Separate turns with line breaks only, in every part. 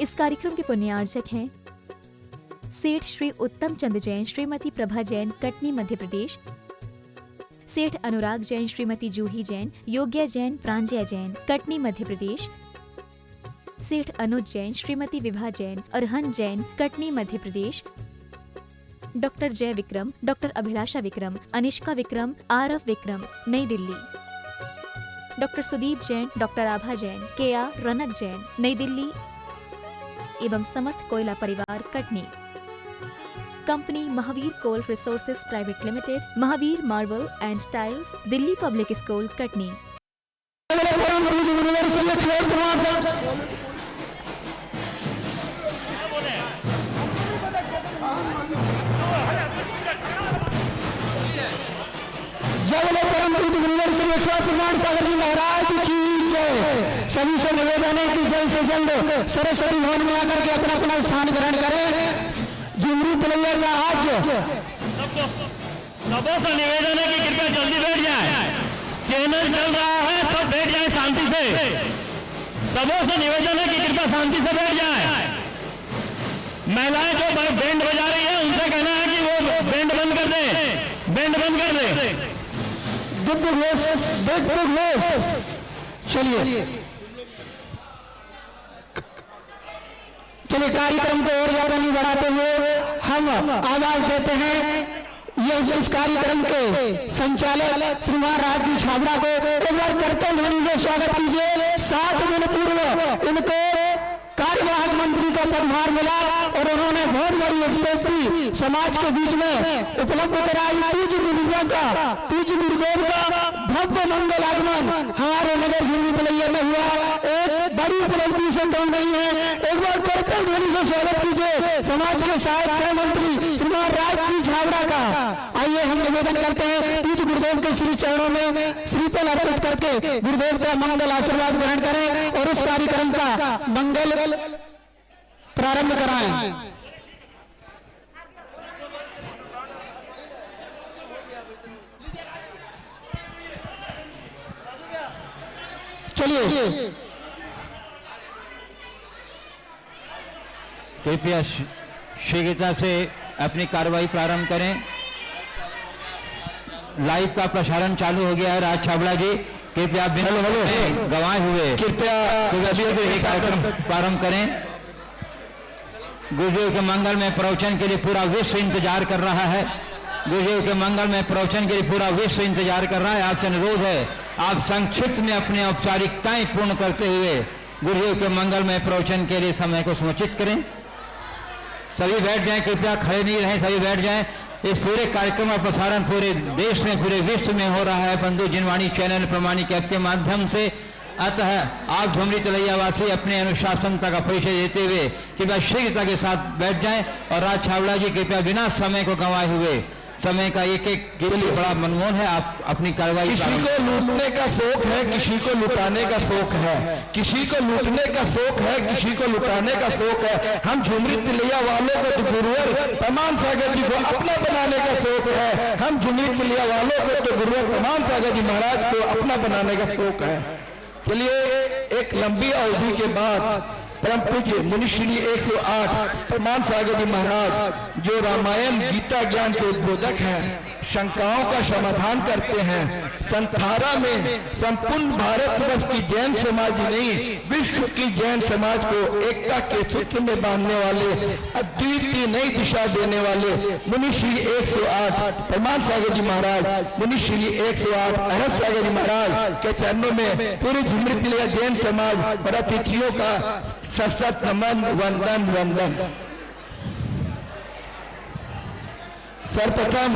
इस कार्यक्रम के पुण्यार्चक हैं सेठ श्री उत्तम चंद जैन, श्रीमती प्रभा जैन, कटनी मध्य प्रदेश। सेठ अनुराग जैन, श्रीमती जूही Jain, योग्या Jain, Pranjay Jain, Katni Madhya Pradesh. Seth Anuj Jain, Shrimati Vibha Jain, Arhan Jain, Katni Madhya Pradesh. Doctor Jay Vikram, doctor Abhilasha Vikram, Anishka Vikram, Aarav Vikram, New Delhi. Doctor Sudeep Jain, doctor Abha Jain, Keya Ranak Jain, New Delhi एवं समस्त कोयला परिवार, Katni. Company Mahavir coal resources private limited, Mahavir marble and tiles, Delhi public school, Katni.
Praman Sagar जी महाराज की जय। सभी से निवेदन है कि जल्द से जल्द सरस्वती भवन में आकर के अपना अपना स्थान ग्रहण करें। झुमरी तिलैया का आज
सबों से निवेदन है कि कृपया जल्दी बैठ जाए, चैनल चल रहा है, सब बैठ जाए शांति से। सबों से निवेदन है कि कृपया शांति से बैठ जाए। महिलाएं जो बैंड बजा रही है उनसे कहना है कि वो बैंड बंद कर दे, बैंड बंद कर दे।
चलिए कार्यक्रम को और ज्यादा नहीं बढ़ाते हुए हम आवाज देते हैं ये इस कार्यक्रम के संचालक श्रीमान राजजी छाबड़ा को एक बार करते ध्वनि से स्वागत कीजिए। 7 दिन पूर्व इनको कार्यवाहक मंत्री का पदभार मिला और उन्होंने बहुत बड़ी उपलब्धि समाज के बीच में उपलब्ध कराई। पूज्य गुरुदेव का भव्य मंगल आगमन हमारे नगर झुमरी तिलैया में हुआ, एक बड़ी उपलब्धि से कम नहीं है। एक बार करते ध्वनि से स्वागत कीजिए समाज के सहायक मंत्री श्रीमान राजजी छाबड़ा का। आइए हम निवेदन करते हैं पूज्य गुरुदेव के श्री चरणों में श्रीफल अर्पित करके गुरुदेव का मंगल आशीर्वाद ग्रहण करें और इस कार्यक्रम का मंगल प्रारंभ कराएं। चलिए
कृपया शीघ्रता से अपनी कार्रवाई प्रारंभ करें। लाइव का प्रसारण चालू हो गया है। राज छाबड़ा जी कृपया गवाए हुए कृपया कार्यक्रम प्रारंभ करें। गुरुदेव के मंगल में प्रवचन के लिए पूरा विश्व इंतजार कर रहा है। गुरुदेव के मंगल में प्रवचन के लिए पूरा विश्व इंतजार कर रहा है। आपसे अनुरोध है आप संक्षिप्त में अपनी औपचारिकताएं पूर्ण करते हुए गुरुदेव के मंगल में प्रवचन के लिए समय को समुचित करें। सभी बैठ जाएं, कृपया खड़े नहीं रहें, सभी बैठ जाएं। इस पूरे कार्यक्रम का प्रसारण पूरे देश में पूरे विश्व में हो रहा है बंधु जिनवाणी चैनल प्रमाणिक ऐप के माध्यम से। अतः आप झुमरी तिलैया वासी अपने अनुशासनता का परिचय देते हुए कृपया शीघ्रता के साथ बैठ जाएं और राज छाबड़ा जी कृपया बिना समय को गंवाए हुए समय का एक एक के लिए बड़ा मनमोहन है। आप अपनी कार्रवाई।
किसी को लूटने का शौक है, किसी को लुटाने का शौक है, किसी को लूटने का शौक है, किसी को लुटाने का शौक है। हम झुमरी तिलैया वालों को तो गुरुवर प्रमाण सागर जी को अपना बनाने का शौक है। हम झुमरी तिलैया वालों को तो गुरुवर प्रमाण सागर जी महाराज को अपना बनाने का शौक है। चलिए एक लंबी अवधि के बाद परम पूज्य मुनि श्री 108 प्रमाण सागर जी महाराज जो रामायण गीता ज्ञान के उद्बोधक हैं, शंकाओं का समाधान करते हैं। संथारा में संपूर्ण भारत वर्ष की जैन समाज ही नहीं विश्व की जैन समाज को एकता के सूत्र में बांधने वाले, अद्वितीय नई दिशा देने वाले मुनि श्री 108 प्रमाण सागर जी महाराज, मुनि श्री 108 अरहत सागर जी महाराज के चरणों में पूरी झुमरी तिलैया जैन समाज और अतिथियों का सशक्त नमन वंदन वंदन। सर्वप्रथम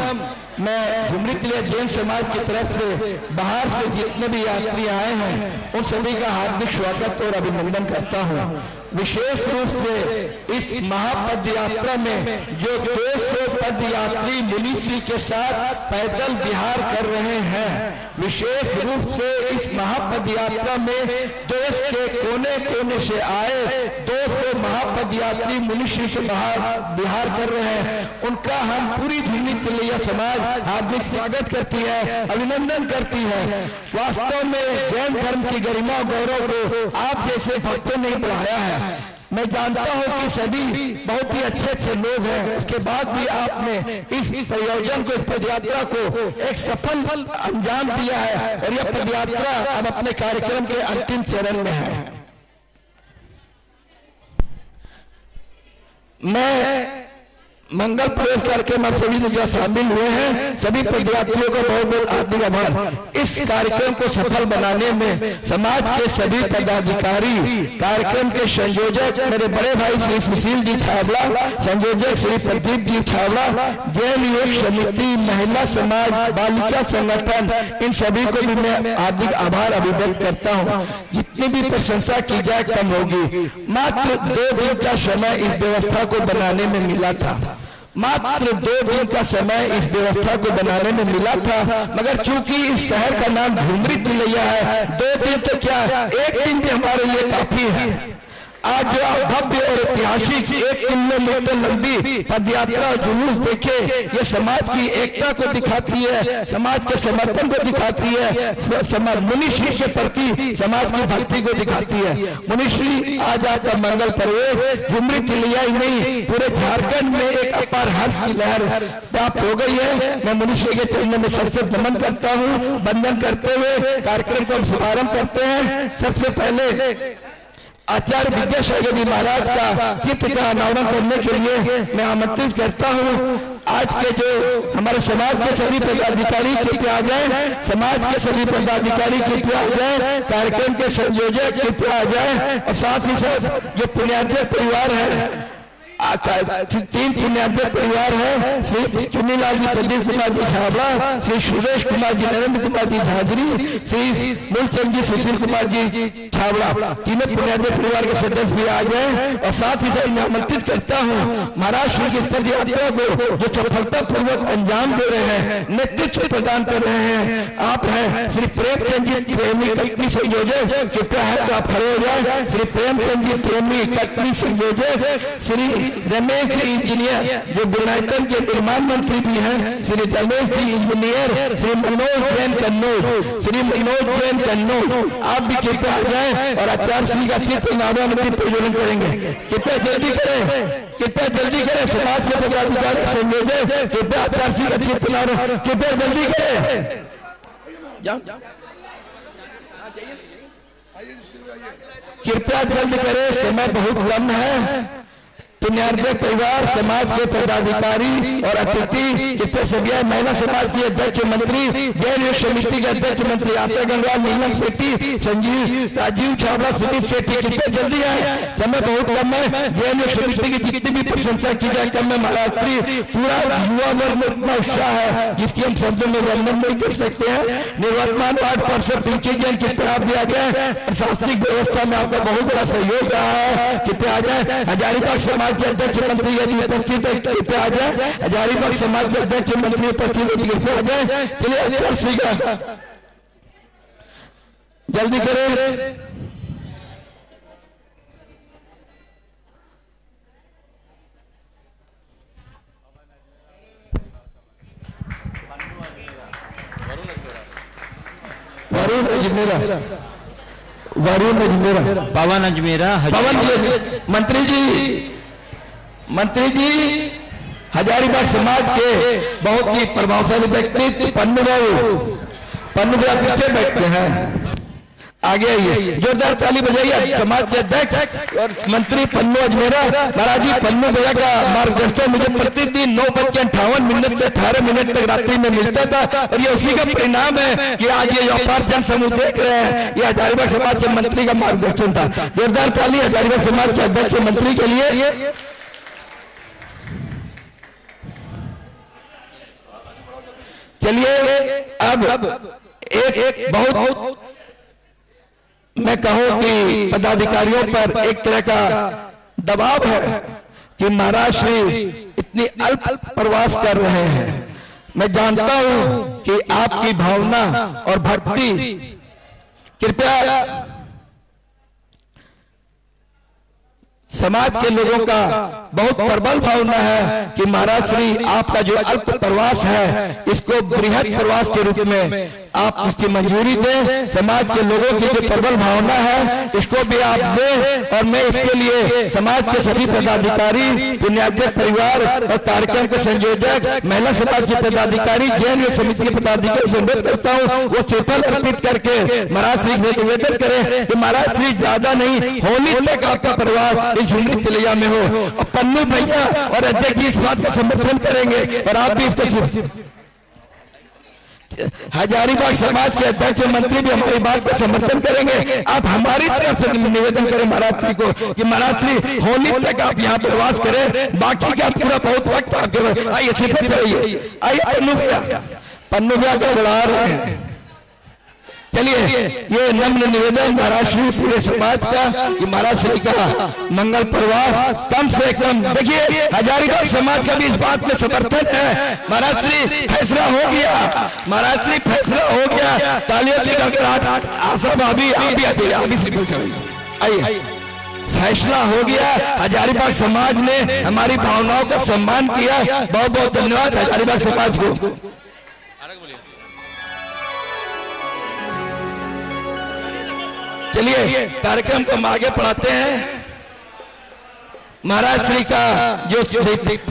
मैं झुमरी तिलैया जैन समाज की तरफ से बाहर से जितने भी यात्री आए हैं उन सभी का हार्दिक स्वागत और अभिनंदन करता हूं। विशेष रूप से इस महापद यात्रा में जो 200 पद यात्री मुनिश्री के साथ पैदल विहार कर रहे हैं, विशेष रूप से इस महापद यात्रा में देश के कोने कोने से आए 200 महापद यात्री मुनिश्री से विहार कर रहे हैं, उनका हम पूरी झुमरी तिलैया समाज हार्दिक स्वागत करती है, अभिनंदन करती है। वास्तव में जैन धर्म की गरिमा गौरव को आप जैसे भक्तों ने बढ़ाया है। है। मैं जानता हूं कि सभी बहुत ही अच्छे अच्छे लोग हैं, उसके बाद भी आपने इस प्रयोजन को, इस पदयात्रा को एक सफल अंजाम दिया है और यह पदयात्रा अब अपने कार्यक्रम के अंतिम चरण में है। मैं मंगल प्रवेश कार्यक्रम आप सभी लोग शामिल हुए हैं, सभी पदयात्रियों का बहुत बहुत हार्दिक आभार। इस कार्यक्रम को सफल बनाने में समाज के सभी पदाधिकारी, कार्यक्रम के संयोजक मेरे बड़े भाई श्री सुशील जी छावड़ा, संयोजक श्री प्रदीप जी छावड़ा, जैन योग समिति, महिला समाज, बालिका संगठन, इन सभी को भी मैं हार्दिक आभार अभिव्यक्त करता हूँ। जितनी भी प्रशंसा की जाए कम होगी। मात्र 2 दिन का समय इस व्यवस्था को बनाने में मिला था, मात्र 2 दिन का समय इस व्यवस्था को बनाने में मिला था, मगर चूंकि इस शहर का नाम झुमरी तिलैया है, 2 दिन तो क्या 1 दिन भी हमारे लिए काफी है। आज जो आप भव्य और ऐतिहासिक 1 किलोमीटर लंबी पदयात्रा और जुलूस देखे, ये समाज की एकता को दिखाती है, समाज के समर्पण को दिखाती है, मुनिश्री के प्रति समाज की भक्ति को दिखाती है। मुनिश्री आज आपका मंगल प्रवेश झुमरी तिलैया ही नहीं, पूरे झारखंड में एक अपार हर्ष की लहर प्राप्त हो गई है। मैं मुनिश्री के चरणों में सबसे नमन करता हूँ। वंदन करते हुए कार्यक्रम को शुभारंभ करते हैं। सबसे पहले आचार्य विद्यासागर जी महाराज का चित्र का अनावरण करने के लिए मैं आमंत्रित करता हूँ। आज के जो हमारे समाज के सभी पदाधिकारी कृपया आ जाए, समाज के सभी पदाधिकारी कृपया आ जाए, कार्यक्रम के संयोजक कृपया आ जाए और साथ ही साथ जो पुण्यार्जक परिवार है, 3 पुण्यार्जक परिवार है, श्री चुनीलाल जी, प्रदीप कुमार जी छावड़ा, श्री सुरेश कुमार जी, नरेंद्र कुमार जी झांझरी, श्री मूलचंद जी, सुशील कुमार जी छावड़ा, तीनों पुण्यार्जक परिवार के सदस्य भी आ जाए और साथ ही साथ मैं आमंत्रित करता हूँ महाराज श्री की पदयात्रा को जो सफलता पूर्वक अंजाम दे रहे हैं, नेतृत्व प्रदान कर रहे हैं, आप हैं श्री प्रेमचंद जी प्रेमी कटनी संयोजक, कृपया है तो आप खड़े हो जाए। श्री प्रेमचंद जी प्रेमी कटनी संयोजक, श्री रमेश जी इंजीनियर जो गुनायतन के निर्माण मंत्री भी हैं, श्री रमेश जी इंजीनियर, श्री मनोज जैन कन्नौज, श्री मनोज जैन कन्नौज, आप भी कृपया आ जाएं और आचार्य श्री का चित्र नारायण प्रज्वलन करेंगे। कृपया जल्दी करें, कृपया जल्दी करें, समाज के पदाधिकारी संयोजक कृपया आचार्य श्री का चित्र नारायण, कृपया जल्दी करें। कृपया जल्द करें, समय बहुत कम है। पुण्यार्जक परिवार, समाज के पदाधिकारी और अतिथि कृपया सभी, महिला समाज की अध्यक्ष मंत्री, जैन योग समिति के अध्यक्ष मंत्री आशा गंगवार, नीलम सेठी, संजीव राजीव छावड़ा, सुनील सेठी, कृपया जल्दी आए, समय बहुत कम है। जैन योग समिति की जितनी भी प्रशंसा की जाए कम है। महाराज श्री पूरा युवा वर्ग में इतना उत्साह है जिसकी हम शब्दों में वर्णन नहीं कर सकते हैं। निवर्तमान वार्ड पार्षद पिंकी जैन कृपया आप भी आ जाए, प्रशासनिक व्यवस्था में आपका बहुत बड़ा सहयोग रहा है, कृपया आ जाए। हजारीबाग समाज के अध्यक्ष मंत्री यदि उपस्थित है कृपया आ जाए, हजारीबाग समाज के अध्यक्ष मंत्री उपस्थित है कृपया आ जाए। चलिए अच्छा सीखा, जल्दी करें। वरुण अजमेरा, वरुण अजमेरा,
पवन अजमेरा,
पवन जी, मंत्री जी हजारीबाग समाज के बहुत ही प्रभावशाली व्यक्ति पन्नू पीछे बैठते हैं, आगे आइए, जोरदार ताली बजाइए। समाज के अध्यक्ष और मंत्री पन्नू अजमेरा महाराज जी, पन्नू भैया का मार्गदर्शन मुझे प्रतिदिन 9:58 से 18 तक रात्रि में मिलता था और ये उसी का परिणाम है कि आज ये अपार जन समूह देख रहे हैं। ये हजारीबाग समाज के मंत्री का मार्गदर्शन था। जोरदार ताली हजारीबाग समाज के अध्यक्ष मंत्री के लिए। चलिए अब एक बहुत मैं कहूं कि पदाधिकारियों पर एक तरह का दबाव है कि महाराज श्री इतनी अल्प प्रवास कर रहे हैं। मैं जानता हूं कि आपकी भावना और भक्ति, कृपया समाज के लोगों का बहुत प्रबल भावना है कि महाराज श्री आपका जो अल्प प्रवास है इसको बृहद प्रवास के रूप में आप इसकी मंजूरी दें। समाज के लोगों की जो प्रबल भावना है इसको भी आप दें, और मैं इसके लिए समाज के सभी पदाधिकारी, पुण्याध्याय परिवार और कार्यक्रम के संयोजक, महिला समाज के पदाधिकारी, जैन समिति के पदाधिकारी से अनुरोध करता हूँ वो श्रीफल अर्पित करके महाराज श्री से निवेदन करें कि महाराज श्री ज्यादा नहीं, होली तक आपका परिवार इस झुमरी तिलैया में हो। और पन्नू भैया और अध्यक्ष इस बात का समर्थन करेंगे और आप भी इसको, हजारीबाग समाज के अध्यक्ष मंत्री भी हमारी बात का समर्थन करेंगे। आप हमारी तरफ से निवेदन करें महाराज श्री को कि महाराज श्री होली तक आप यहाँ प्रवास करें, बाकी का पूरा बहुत वक्त आपके आइए सिर्फ चाहिए। आइए पन्नू भैया का बुला रहे हैं। चलिए ये नम्र निवेदन महाराज श्री पूरे समाज का कि महाराज श्री का मंगल परिवार कम से कम, देखिए हजारीबाग समाज का भी इस बात में समर्थन है। महाराज श्री फैसला हो गया, महाराज श्री फैसला हो गया। तालियों की गड़गड़ाहट। आशा भाभी आप भी आते, आप भी आइए। फैसला हो गया, हजारीबाग समाज ने हमारी भावनाओं का सम्मान किया। बहुत बहुत धन्यवाद हजारीबाग समाज को। चलिए कार्यक्रम को हम आगे बढ़ाते हैं। महाराज श्री का जो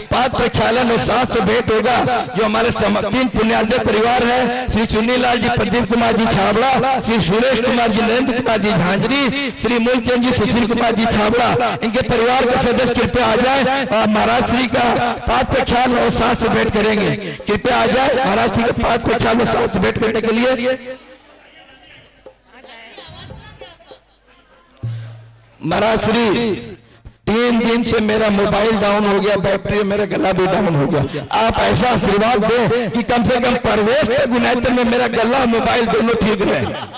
पाद प्रक्षालन और साथ से भेंट होगा, जो हमारे तीन पुण्यार्जक परिवार है, श्री चुन्नीलाल जी, प्रदीप कुमार जी छाबड़ा, श्री सुरेश कुमार जी, नरेंद्र कुमार जी झांझरी, श्री मूलचंद जी, सुशील कुमार जी छाबड़ा, इनके परिवार के सदस्य कृपया आ जाए और महाराज श्री का पाद प्रक्षालन और साथ से भेंट करेंगे। कृपया आ जाए महाराज श्री का पाद प्रक्षालन और साथ से भेंट करने के लिए। महाराज श्री 3 दिन से मेरा मोबाइल डाउन हो गया, बैटरी मेरा गला भी डाउन हो गया। आप ऐसा आशीर्वाद दें कि कम से कम प्रवेश के गुनायतन में मेरा गला मोबाइल दोनों ठीक रहे।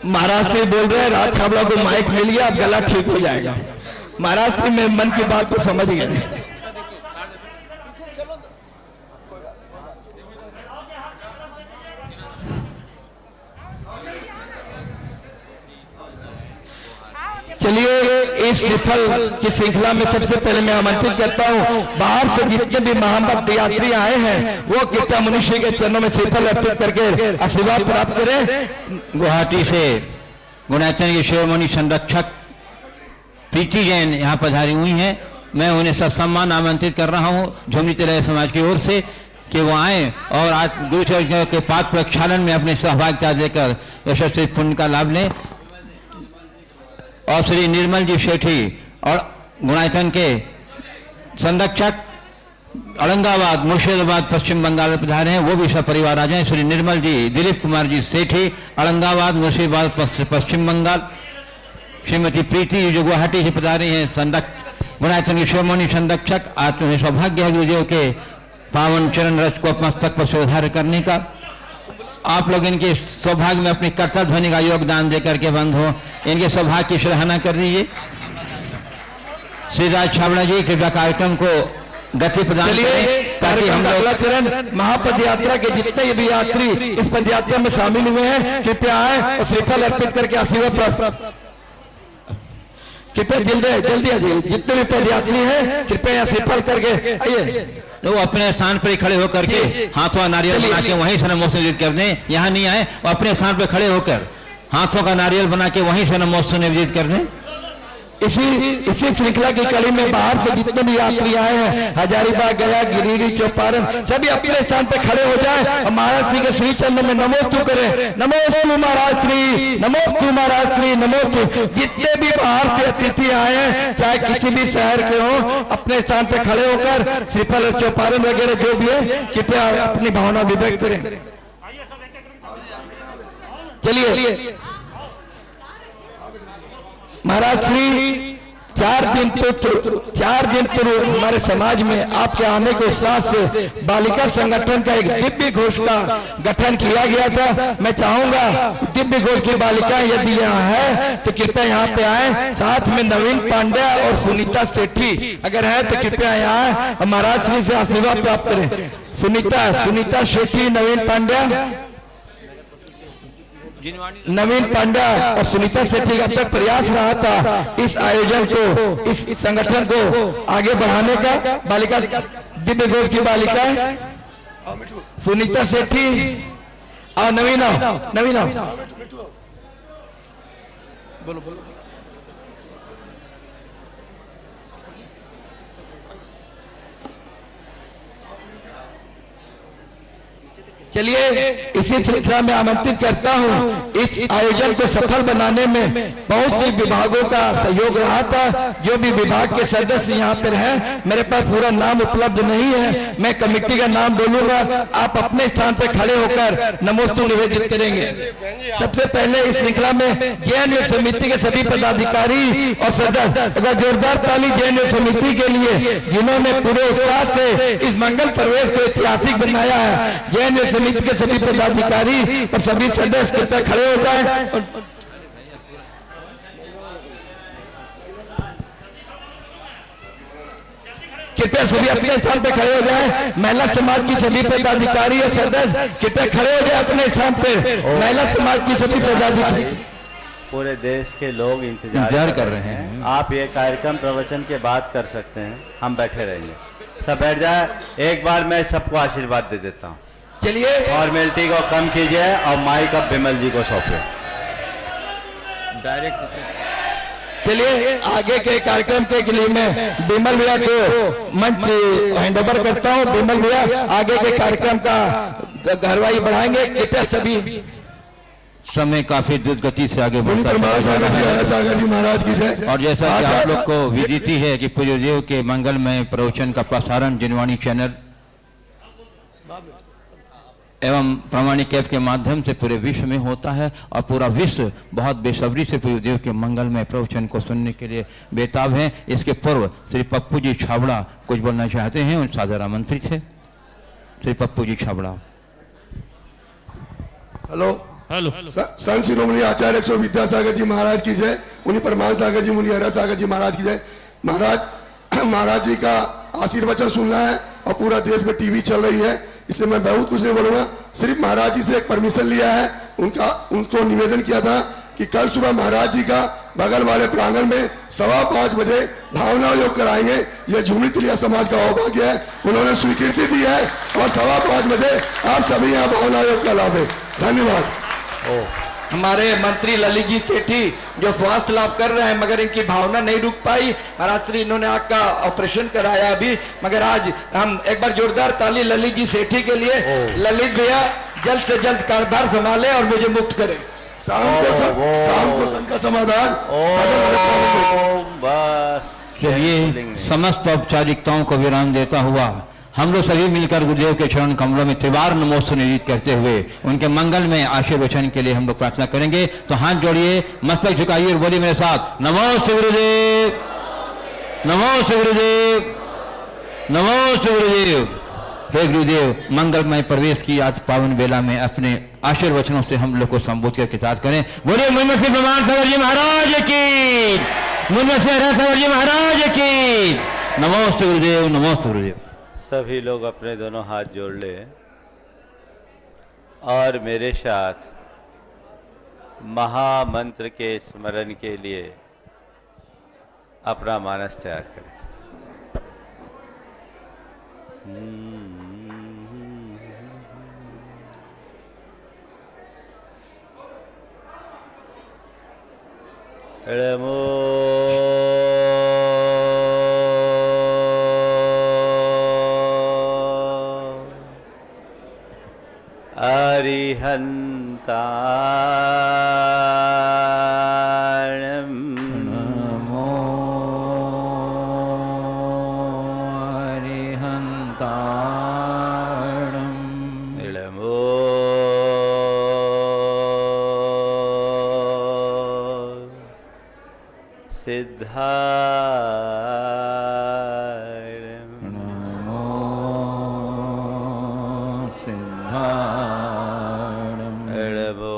महाराज से बोल रहे हैं राज छाबड़ा को माइक मिल गया, अब गला ठीक हो जाएगा। महाराज से मैं मन की बात को समझ गए। चलिए इस श्रीफल की श्रृंखला में सबसे पहले मैं आमंत्रित करता हूं बाहर से जितने भी महाभक्त यात्री आए हैं वो कृपया मनुष्य के चरणों में श्रीफल अर्पित करके आशीर्वाद प्राप्त करें।
गुवाहाटी से गुणाचन के शिरोमणि संरक्षक प्रीति जैन यहाँ पधारी हुई हैं। मैं उन्हें सम्मान आमंत्रित कर रहा हूँ झुमरी तिलैया समाज की ओर से कि वो आए और आज गुरुचरण के पाद प्रक्षालन में अपनी सहभागिता देकर यशस्वी पुण्य का लाभ लें। और श्री निर्मल जी सेठी और गुणायतन के संरक्षक औरंगाबाद मुर्शिदाबाद पश्चिम बंगाल में पधारे हैं, वो भी सब परिवार आ जाएं। श्री निर्मल जी, दिलीप कुमार जी सेठी औरंगाबाद मुर्शिदाबाद पश्चिम बंगाल, श्रीमती प्रीति जी जो गुवाहाटी से पधारी हैं गुणायतन के शिरोमणि संरक्षक। आज तुम्हें सौभाग्य है गुरुदेव के पावन चरण रथ को मस्तक पर सुधार करने का। आप लोग इनके सौभाग्य में अपनी कर्तव्य ध्वनि का योगदान देकर के बंद हो, इनके सौभाग्य की सराहना कर दीजिए। श्री राज छाबड़ा जी कृपया कार्यक्रम को गति प्रदान करें ताकि हम
अगला चरण महापद यात्रा के जितने भी यात्री इस पद यात्रा में शामिल हुए हैं कृपया आए और श्रीफल अर्पित करके आशीर्वाद प्राप्त। कृपया जल्दी आइए, जितने भी पद यात्री हैं कृपया श्रीफल करके आइए।
वो अपने स्थान पर खड़े होकर के हाथों का नारियल बना के वहीं से नमोस्तुल्य कर दें। यहाँ नहीं आए, वो अपने स्थान पर खड़े होकर हाथों का नारियल बना के वहीं से नमोस्तुल्य विदित कर दें।
इसी श्रृंखला की कड़ी में बाहर से जितने भी यात्री आए हैं हजारीबाग, गया, गिरिडीह, चौपारण सभी अपने स्थान पे खड़े हो जाए और महाराज श्री के श्री चरणों में नमोस्तु करें। नमोस्तु महाराज श्री, नमोस्तु महाराज श्री, नमोस्तु। जितने भी बाहर से अतिथि आए हैं चाहे किसी भी शहर के हो अपने स्थान पे खड़े होकर श्रीफल और चौपारण वगैरह जो भी है कृपया अपनी भावना व्यक्त करें। चलिए महाराज श्री 4 दिन पूर्व हमारे समाज में आपके आने के साथ से बालिका संगठन का एक दिव्य घोष का गठन किया गया था। मैं चाहूंगा दिव्य घोष की बालिकाएं यदि यहाँ है तो कृपया यहाँ पे आए, साथ में नवीन पांड्या और सुनीता सेठी अगर है तो कृपया यहाँ आए और महाराज श्री से आशीर्वाद प्राप्त करें। सुनीता सेठी, नवीन पांड्या और सुनीता सेठी अब तक प्रयास रहा था इस आयोजन को, इस संगठन को आगे बढ़ाने का। बालिका दिव्य घोष की बालिका सुनीता सेठी और नवीन बोलो। चलिए इसी श्रृंखला में आमंत्रित करता हूं। इस आयोजन को सफल बनाने में बहुत सी विभागों का सहयोग रहा था। जो भी विभाग के सदस्य यहाँ पर हैं, मेरे पास पूरा नाम उपलब्ध नहीं है, मैं कमेटी का नाम बोलूंगा, आप अपने स्थान पर खड़े होकर नमोस्तु निवेदित करेंगे। सबसे पहले इस श्रृंखला में जेएनयू समिति के सभी पदाधिकारी और सदस्य, अगर जोरदार ताली जेएनयू समिति के लिए जिन्होंने पूरे उत्साह से इस मंगल प्रवेश को ऐतिहासिक बनाया है। जेएनयू समिति के सभी पदाधिकारी और सभी सदस्य कृपया खड़े हो जाएं। कृपया सभी अपने स्थान पर खड़े हो जाएं। महिला समाज की सभी पदाधिकारी और सदस्य कृपया खड़े हो जाएं अपने स्थान पर। महिला समाज की सभी पदाधिकारी,
पूरे देश के लोग इंतजार कर रहे हैं। आप ये कार्यक्रम प्रवचन के बाद कर सकते हैं, हम बैठे रहेंगे। सब बैठ जाए। एक बार मैं सबको आशीर्वाद दे देता हूँ।
चलिए
फॉर्मेलिटी को कम कीजिए और माइक अब बिमल जी को सौंपे।
चलिए आगे के कार्यक्रम के लिए मैं बिमल भैया को मंच हैंड ओवर करता हूँ। बिमल भैया आगे के कार्यक्रम का कार्यवाही बढ़ाएंगे। कृपया सभी,
समय काफी द्रुत गति से आगे बढ़ता है
महाराज की जय।
और जैसा कि आप लोग को विदित है कि पूज्य देव के मंगलमय प्रवचन का प्रसारण जिनवाणी चैनल एवं प्रामाणिक ऐप के माध्यम से पूरे विश्व में होता है और पूरा विश्व बहुत बेसब्री से पूज्य देव के मंगलमय प्रवचन को सुनने के लिए बेताब है। इसके पूर्व श्री पप्पू जी छाबड़ा कुछ बोलना चाहते हैं, उन सादर आमंत्रित है। श्री पप्पू जी छाबड़ा।
हेलो। संत शिरोमणि आचार्य सो विद्यासागर जी महाराज की जय। उन्हीं परमान सागर जी, मुनि हरा सागर जी महाराज की जय। महाराज जी का आशीर्वचन सुनना है और पूरा देश में टीवी चल रही है, इसलिए मैं बहुत कुछ नहीं बोलूंगा। सिर्फ महाराज जी से एक परमिशन लिया है, उनको निवेदन किया था कि कल सुबह महाराज जी का बगल वाले प्रांगण में 5:15 बजे भावना योग कराएंगे। यह झुमरी तिलिया समाज का सौभाग्य है, उन्होंने स्वीकृति दी है और 5:15 बजे आप सभी यहाँ भावना योग का लाभ है। धन्यवाद।
हमारे मंत्री ललित जी सेठी जो स्वास्थ्य लाभ कर रहे हैं, मगर इनकी भावना नहीं रुक पाई। महाराज श्री इन्होंने आँख का ऑपरेशन कराया अभी, मगर आज हम एक बार जोरदार ताली ललित जी सेठी के लिए। ललित भैया जल्द से जल्द कार्यभार संभाले और मुझे मुक्त करें।
शाम को संकट समाधान।
चलिए समस्त औपचारिकताओं को विराम देता हुआ हम लोग सभी मिलकर गुरुदेव के चरण कमलों में त्रिवार नमोस्तु निवेदित करते हुए उनके मंगल में आशीर्वचन के लिए हम लोग प्रार्थना करेंगे। तो हाथ जोड़िए, मस्तक झुकाइए और बोलिए मेरे साथ, नमो गुरुदेव, नमो गुरुदेव, नमो गुरुदेव। हे गुरुदेव, मंगलमय प्रवेश की आज पावन बेला में अपने आशीर्वचनों से हम लोग को संबोधित करके साथ करें। बोलिए मुन्नसी प्रमाण सागर जी महाराज की, मुन्नसी हरा सागर जी महाराज की। नमो गुरुदेव, नमो गुरुदेव।
सभी लोग अपने दोनों हाथ जोड़ ले और मेरे साथ महामंत्र के स्मरण के लिए अपना मानस तैयार करें। नमो अरिहन्ताणं
नमो अरिहन्ताणं
नमो सिद्धा एड़बो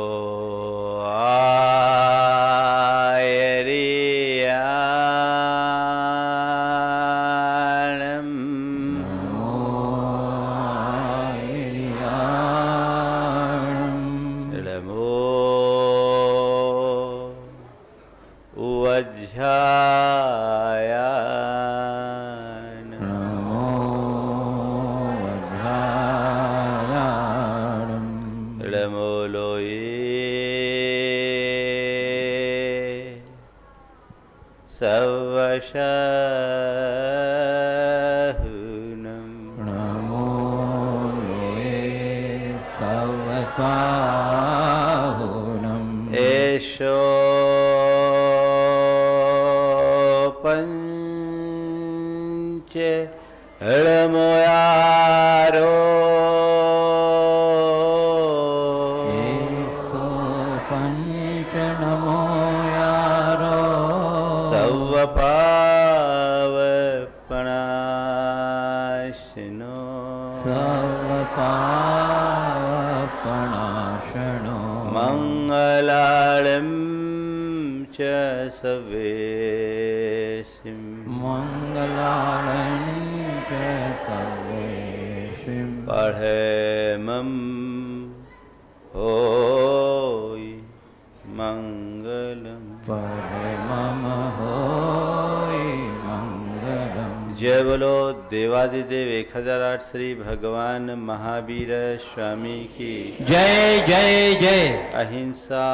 जय बोलो देवादिदेव 1008 श्री भगवान महावीर स्वामी की
जय जय जय।
अहिंसा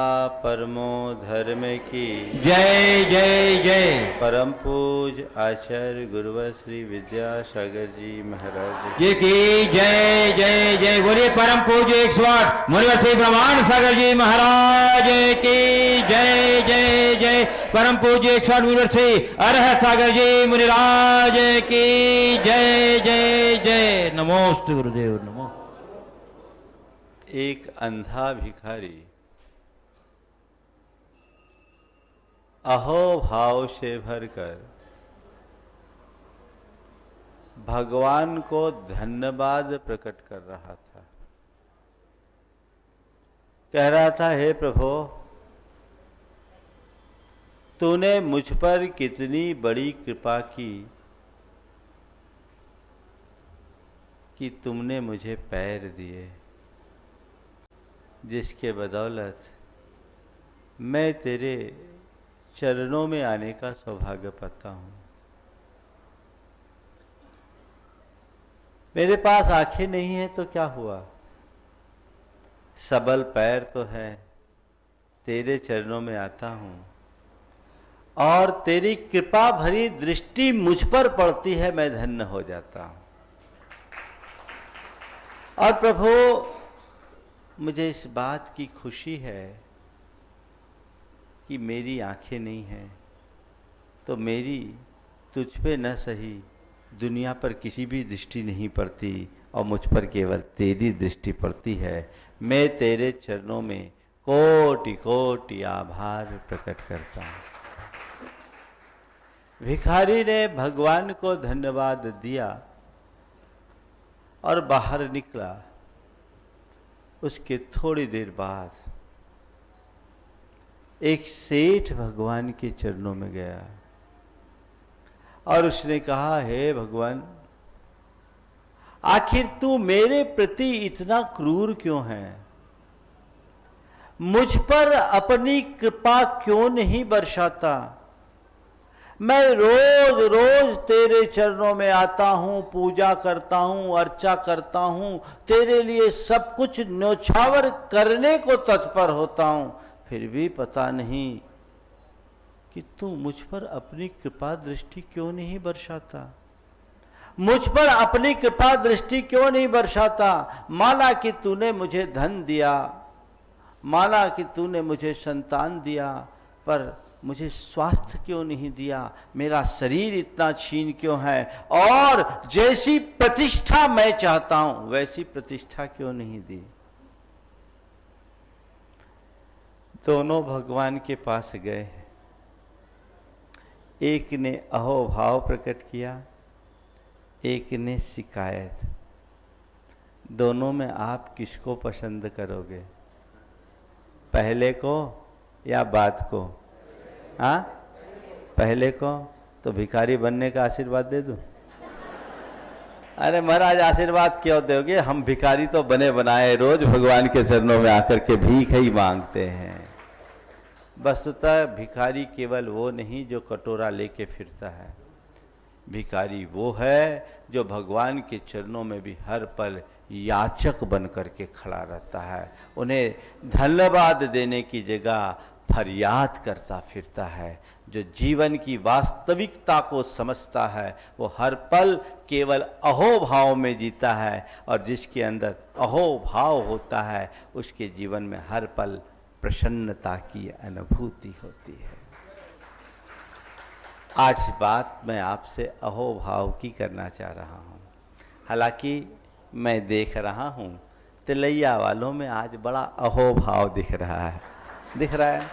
परमो धर्म की
जय जय जय।
परम पूज आचार्य गुरुवर श्री विद्यासागर जी महाराज
जी की जय जय जय। बोलिए परम पूज 108 मुनिवर श्री ब्रह्मांड सागर जी महाराज की जय जय जय। परम पूज 108 मुनिवर श्री अरहत सागर जी मुनिराज की जय जय जय। नमोस्तु गुरुदेव नमो।
एक अंधा भिखारी अहो भाव से भरकर भगवान को धन्यवाद प्रकट कर रहा था। कह रहा था, हे प्रभु, तूने मुझ पर कितनी बड़ी कृपा की कि तुमने मुझे पैर दिए, जिसके बदौलत मैं तेरे चरणों में आने का सौभाग्य पाता हूँ। मेरे पास आंखें नहीं है तो क्या हुआ, सबल पैर तो है, तेरे चरणों में आता हूँ और तेरी कृपा भरी दृष्टि मुझ पर पड़ती है, मैं धन्य हो जाता हूँ। और प्रभु, मुझे इस बात की खुशी है कि मेरी आंखें नहीं हैं तो मेरी तुझ पे न सही दुनिया पर किसी भी दृष्टि नहीं पड़ती और मुझ पर केवल तेरी दृष्टि पड़ती है। मैं तेरे चरणों में कोटि कोटि आभार प्रकट करता हूँ। भिखारी ने भगवान को धन्यवाद दिया और बाहर निकला। उसके थोड़ी देर बाद एक सेठ भगवान के चरणों में गया और उसने कहा, हे भगवान, आखिर तू मेरे प्रति इतना क्रूर क्यों है? मुझ पर अपनी कृपा क्यों नहीं बरसाता? मैं रोज रोज तेरे चरणों में आता हूं, पूजा करता हूं, अर्चा करता हूं, तेरे लिए सब कुछ न्योछावर करने को तत्पर होता हूं, फिर भी पता नहीं कि तू मुझ पर अपनी कृपा दृष्टि क्यों नहीं बरसाता? मुझ पर अपनी कृपा दृष्टि क्यों नहीं बरसाता? माना कि तूने मुझे धन दिया, माना कि तूने मुझे संतान दिया, पर मुझे स्वास्थ्य क्यों नहीं दिया? मेरा शरीर इतना क्षीण क्यों है? और जैसी प्रतिष्ठा मैं चाहता हूं वैसी प्रतिष्ठा क्यों नहीं दी? दोनों भगवान के पास गए। एक ने अहोभाव प्रकट किया, एक ने शिकायत। दोनों में आप किसको पसंद करोगे, पहले को या बाद को? हाँ, पहले को। तो भिखारी बनने का आशीर्वाद दे दूं? अरे महाराज आशीर्वाद क्यों दोगे, हम भिखारी तो बने बनाए, रोज भगवान के चरणों में आकर के भीख ही मांगते हैं। वस्तुतः भिखारी केवल वो नहीं जो कटोरा लेके फिरता है, भिखारी वो है जो भगवान के चरणों में भी हर पल याचक बन करके खड़ा रहता है। उन्हें धन्यवाद देने की जगह फरियाद करता फिरता है। जो जीवन की वास्तविकता को समझता है वो हर पल केवल अहोभाव में जीता है, और जिसके अंदर अहोभाव होता है उसके जीवन में हर पल प्रसन्नता की अनुभूति होती है। आज बात मैं आपसे अहोभाव की करना चाह रहा हूँ। हालांकि मैं देख रहा हूँ तिलैया वालों में आज बड़ा अहोभाव दिख रहा है, दिख रहा है,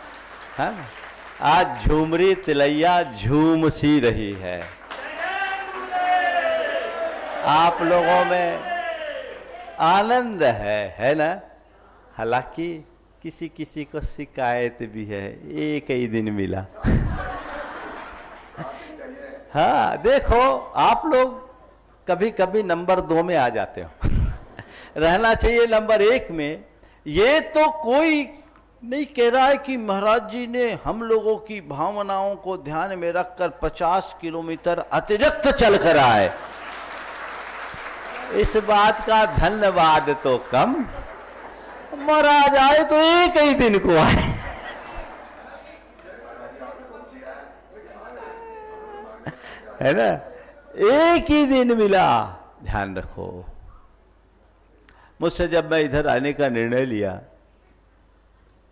हाँ? आज झूमरी तिलैया झूम सी रही है। आप लोगों में आनंद है ना? हालांकि किसी किसी को शिकायत भी है, एक ही दिन मिला। हाँ देखो, आप लोग कभी कभी नंबर 2 में आ जाते हो। रहना चाहिए नंबर 1 में। ये तो कोई नहीं कह रहा है कि महाराज जी ने हम लोगों की भावनाओं को ध्यान में रखकर 50 किलोमीटर अतिरिक्त चल कर आए। इस बात का धन्यवाद तो कम, महाराज आए तो एक ही दिन को आए। है ना, एक ही दिन मिला। ध्यान रखो, मुझसे जब मैं इधर आने का निर्णय लिया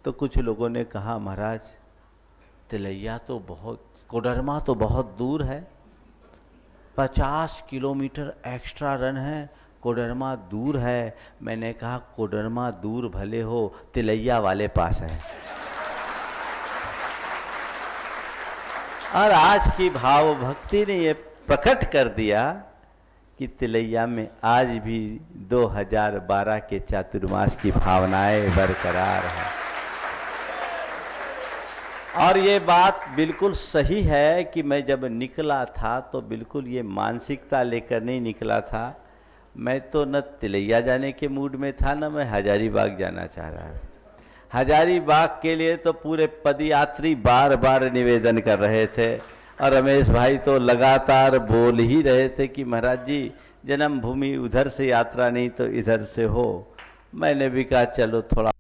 तो कुछ लोगों ने कहा महाराज तिलैया तो बहुत, कोडरमा तो बहुत दूर है, 50 किलोमीटर एक्स्ट्रा रन है, कोडरमा दूर है। मैंने कहा कोडरमा दूर भले हो, तिलैया वाले पास है। और आज की भाव भक्ति ने ये प्रकट कर दिया कि तिलैया में आज भी 2012 के चातुर्मास की भावनाएं बरकरार हैं। और ये बात बिल्कुल सही है कि मैं जब निकला था तो बिल्कुल ये मानसिकता लेकर नहीं निकला था। मैं तो न तिलैया जाने के मूड में था, न मैं हजारीबाग जाना चाह रहा था। हजारीबाग के लिए तो पूरे पदयात्री बार बार निवेदन कर रहे थे, और रमेश भाई तो लगातार बोल ही रहे थे कि महाराज जी जन्मभूमि उधर से यात्रा नहीं तो इधर से हो। मैंने भी कहा चलो थोड़ा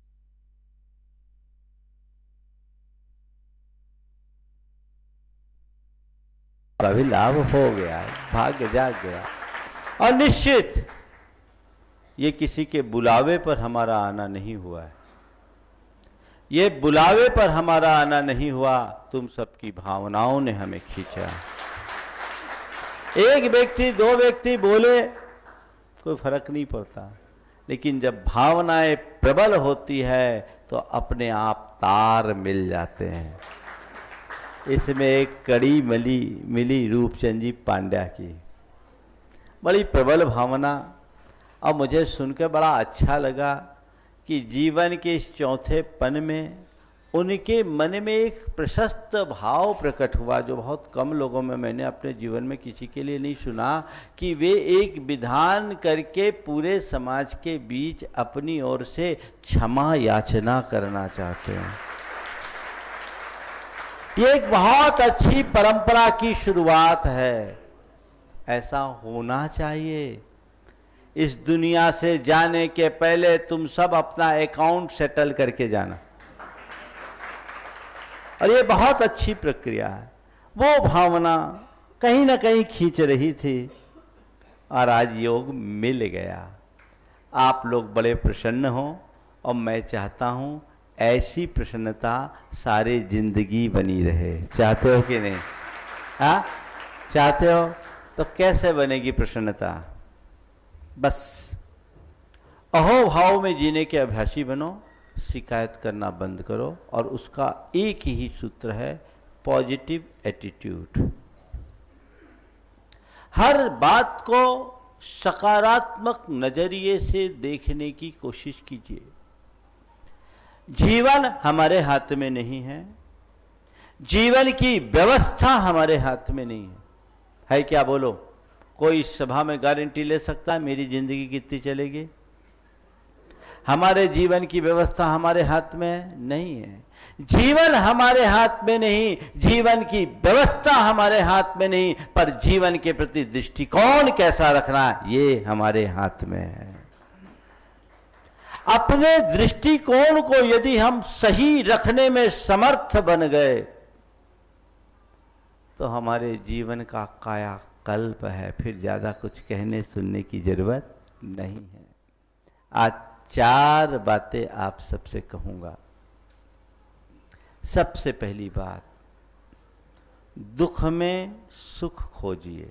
भी लाभ हो गया, भाग्य जाग गया। और निश्चित ये किसी के बुलावे पर हमारा आना नहीं हुआ है, ये बुलावे पर हमारा आना नहीं हुआ, तुम सबकी भावनाओं ने हमें खींचा। एक व्यक्ति 2 व्यक्ति बोले कोई फर्क नहीं पड़ता, लेकिन जब भावनाएं प्रबल होती है तो अपने आप तार मिल जाते हैं। इसमें एक कड़ी मिली रूपचंद जी पांड्या की, बड़ी प्रबल भावना। और मुझे सुनकर बड़ा अच्छा लगा कि जीवन के इस चौथे पन में उनके मन में एक प्रशस्त भाव प्रकट हुआ, जो बहुत कम लोगों में मैंने अपने जीवन में किसी के लिए नहीं सुना, कि वे एक विधान करके पूरे समाज के बीच अपनी ओर से क्षमा याचना करना चाहते हैं। ये एक बहुत अच्छी परंपरा की शुरुआत है, ऐसा होना चाहिए। इस दुनिया से जाने के पहले तुम सब अपना अकाउंट सेटल करके जाना, और ये बहुत अच्छी प्रक्रिया है। वो भावना कहीं ना कहीं खींच रही थी, और आज योग मिल गया। आप लोग बड़े प्रसन्न हो, और मैं चाहता हूं ऐसी प्रसन्नता सारी जिंदगी बनी रहे। चाहते हो कि नहीं? हाँ, चाहते हो तो कैसे बनेगी प्रसन्नता? बस अहोभाव में जीने के अभ्यासी बनो, शिकायत करना बंद करो, और उसका एक ही सूत्र है पॉजिटिव एटीट्यूड। हर बात को सकारात्मक नजरिए से देखने की कोशिश कीजिए। जीवन हमारे हाथ में नहीं है, जीवन की व्यवस्था हमारे हाथ में नहीं है क्या? बोलो, कोई सभा में गारंटी ले सकता है मेरी जिंदगी कितनी चलेगी? हमारे जीवन की व्यवस्था हमारे हाथ में नहीं है। जीवन हमारे हाथ में नहीं, जीवन की व्यवस्था हमारे हाथ में नहीं, पर जीवन के प्रति दृष्टिकोण कैसा रखना है ये हमारे हाथ में है। अपने दृष्टिकोण को यदि हम सही रखने में समर्थ बन गए तो हमारे जीवन का कायाकल्प है, फिर ज्यादा कुछ कहने सुनने की जरूरत नहीं है। आज 4 बातें आप सबसे कहूंगा। सबसे पहली बात, दुख में सुख खोजिए,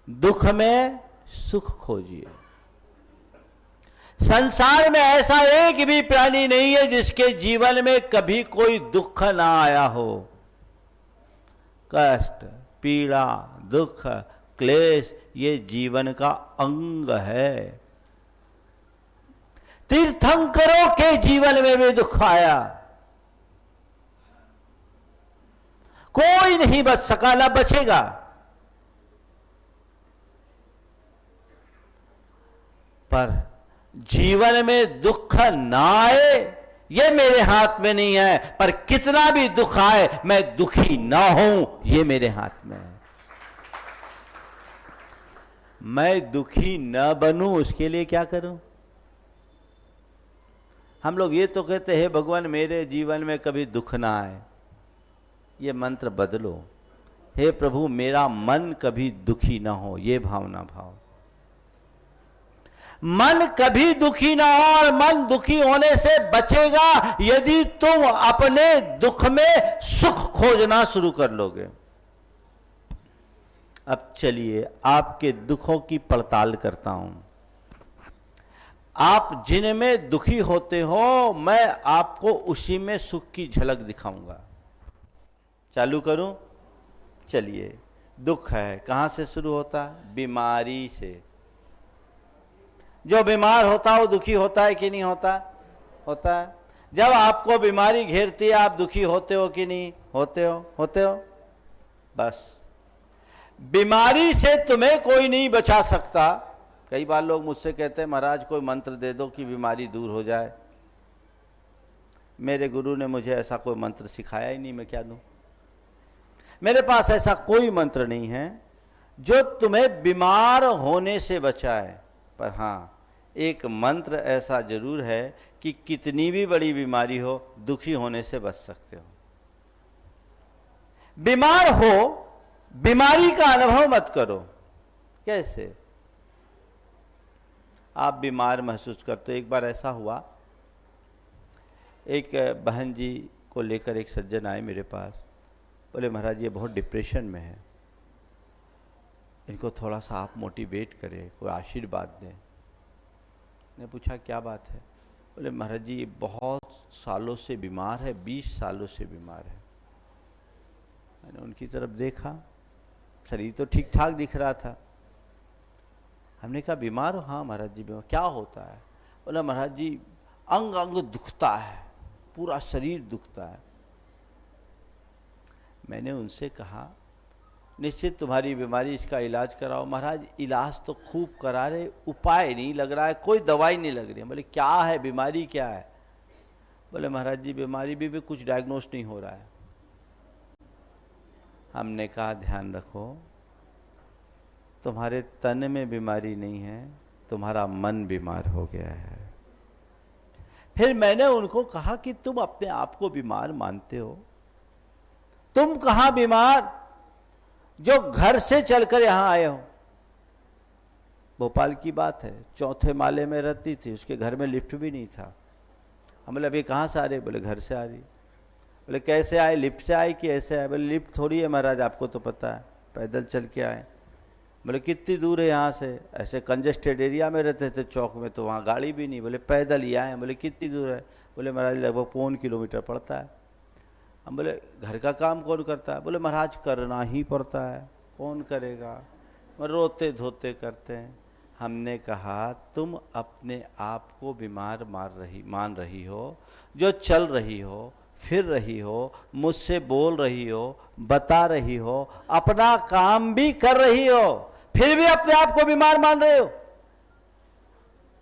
दुख में सुख खोजिए। संसार में ऐसा एक भी प्राणी नहीं है जिसके जीवन में कभी कोई दुख ना आया हो। कष्ट, पीड़ा, दुख, क्लेश ये जीवन का अंग है। तीर्थंकरों के जीवन में भी दुख आया, कोई नहीं बच सका, ना बचेगा। पर जीवन में दुख ना आए ये मेरे हाथ में नहीं है, पर कितना भी दुख आए मैं दुखी ना हूं ये मेरे हाथ में है। मैं दुखी न बनूं उसके लिए क्या करूं? हम लोग ये तो कहते हैं भगवान मेरे जीवन में कभी दुख ना आए। ये मंत्र बदलो, हे प्रभु मेरा मन कभी दुखी ना हो, ये भावना भाव। मन कभी दुखी ना हो, और मन दुखी होने से बचेगा यदि तुम अपने दुख में सुख खोजना शुरू कर लोगे। अब चलिए आपके दुखों की पड़ताल करता हूं। आप जिनमें दुखी होते हो मैं आपको उसी में सुख की झलक दिखाऊंगा। चालू करूं? चलिए, दुख है कहां से शुरू होता है? बीमारी से। जो बीमार होता है वो दुखी होता है कि नहीं होता? होता है। जब आपको बीमारी घेरती है आप दुखी होते हो कि नहीं होते हो? होते हो। बस बीमारी से तुम्हें कोई नहीं बचा सकता। कई बार लोग मुझसे कहते हैं महाराज कोई मंत्र दे दो कि बीमारी दूर हो जाए। मेरे गुरु ने मुझे ऐसा कोई मंत्र सिखाया ही नहीं, मैं क्या दूं? मेरे पास ऐसा कोई मंत्र नहीं है जो तुम्हें बीमार होने से बचाए। पर हां, एक मंत्र ऐसा जरूर है कि कितनी भी बड़ी बीमारी हो दुखी होने से बच सकते हो। बीमार हो, बीमारी का अनुभव मत करो। कैसे? आप बीमार महसूस करते हो। एक बार ऐसा हुआ, एक बहन जी को लेकर एक सज्जन आए मेरे पास। बोले महाराज ये बहुत डिप्रेशन में है, इनको थोड़ा सा आप मोटिवेट करें, कोई आशीर्वाद दें। ने पूछा क्या बात है? बोले महाराज जी ये बहुत सालों से बीमार है, 20 सालों से बीमार है। मैंने उनकी तरफ देखा, शरीर तो ठीक ठाक दिख रहा था। हमने कहा बीमार हो? हाँ महाराज जी बीमार। क्या होता है? बोला महाराज जी अंग अंग दुखता है, पूरा शरीर दुखता है। मैंने उनसे कहा निश्चित तुम्हारी बीमारी, इसका इलाज कराओ। महाराज इलाज तो खूब करा रहे, उपाय नहीं लग रहा है, कोई दवाई नहीं लग रही है। बोले क्या है, बीमारी क्या है? बोले महाराज जी बीमारी भी कुछ डायग्नोस नहीं हो रहा है। हमने कहा ध्यान रखो, तुम्हारे तन में बीमारी नहीं है, तुम्हारा मन बीमार हो गया है। फिर मैंने उनको कहा कि तुम अपने आप को बीमार मानते हो? तुम कहां बीमार जो घर से चलकर यहां आए हो। भोपाल की बात है, 4थे माले में रहती थी, उसके घर में लिफ्ट भी नहीं था। हम बोले अभी कहां से आ रहे? बोले घर से आ रही। बोले कैसे आए, लिफ्ट से आए कि ऐसे आए? बोले लिफ्ट थोड़ी है महाराज, आपको तो पता है, पैदल चल के आए। बोले कितनी दूर है यहाँ से? ऐसे कंजेस्टेड एरिया में रहते थे चौक में, तो वहाँ गाड़ी भी नहीं। बोले पैदल ही आए। बोले कितनी दूर है? बोले महाराज लगभग 1.25 किलोमीटर पड़ता है। हम बोले घर का काम कौन करता है? बोले महाराज करना ही पड़ता है, कौन करेगा? रोते धोते करते हैं। हमने कहा तुम अपने आप को बीमार मान रही हो, जो चल रही हो, फिर रही हो, मुझसे बोल रही हो, बता रही हो, अपना काम भी कर रही हो, फिर भी अपने आप को बीमार मान रहे हो।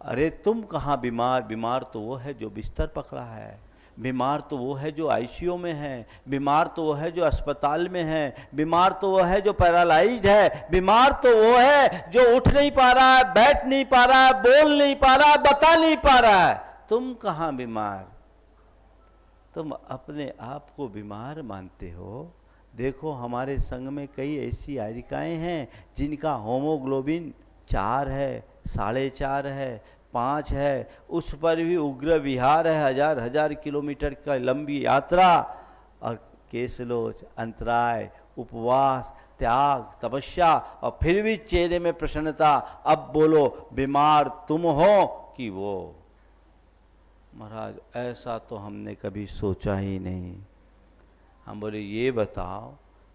अरे तुम कहाँ बीमार? बीमार तो वो है जो बिस्तर पकड़ा है, बीमार तो वो है जो आईसीयू में है, बीमार तो वो है जो अस्पताल में है, बीमार तो वो है जो पैरालाइज्ड है, बीमार तो वो है जो उठ नहीं पा रहा है, बैठ नहीं पा रहा है, बोल नहीं पा रहा है, बता नहीं पा रहा है। तुम कहाँ बीमार? तुम अपने आप को बीमार मानते हो। देखो हमारे संघ में कई ऐसी आयरिकाएं हैं जिनका होमोग्लोबिन 4 है, 4.5 है, 5 है, उस पर भी उग्र विहार है, हजार किलोमीटर का लंबी यात्रा, और केसलोच, अंतराय, उपवास, त्याग, तपस्या, और फिर भी चेहरे में प्रसन्नता। अब बोलो बीमार तुम हो कि वो? महाराज ऐसा तो हमने कभी सोचा ही नहीं। हम बोले ये बताओ,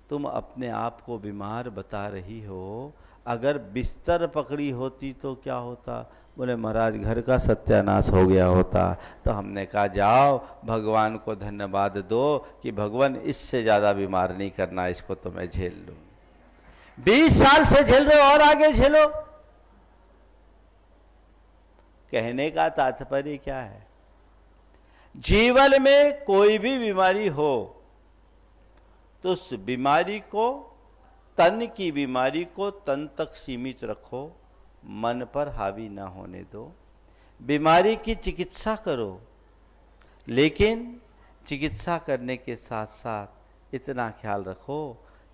तुम अपने आप को बीमार बता रही हो, अगर बिस्तर पकड़ी होती तो क्या होता? बोले महाराज घर का सत्यानाश हो गया होता। तो हमने कहा जाओ भगवान को धन्यवाद दो कि भगवान इससे ज़्यादा बीमार नहीं करना, इसको तो मैं झेल लूँ। 20 साल से झेल रहे हो और आगे झेलो। कहने का तात्पर्य क्या है? जीवन में कोई भी बीमारी हो तो उस बीमारी को, तन की बीमारी को तन तक सीमित रखो, मन पर हावी ना होने दो। बीमारी की चिकित्सा करो, लेकिन चिकित्सा करने के साथ साथ इतना ख्याल रखो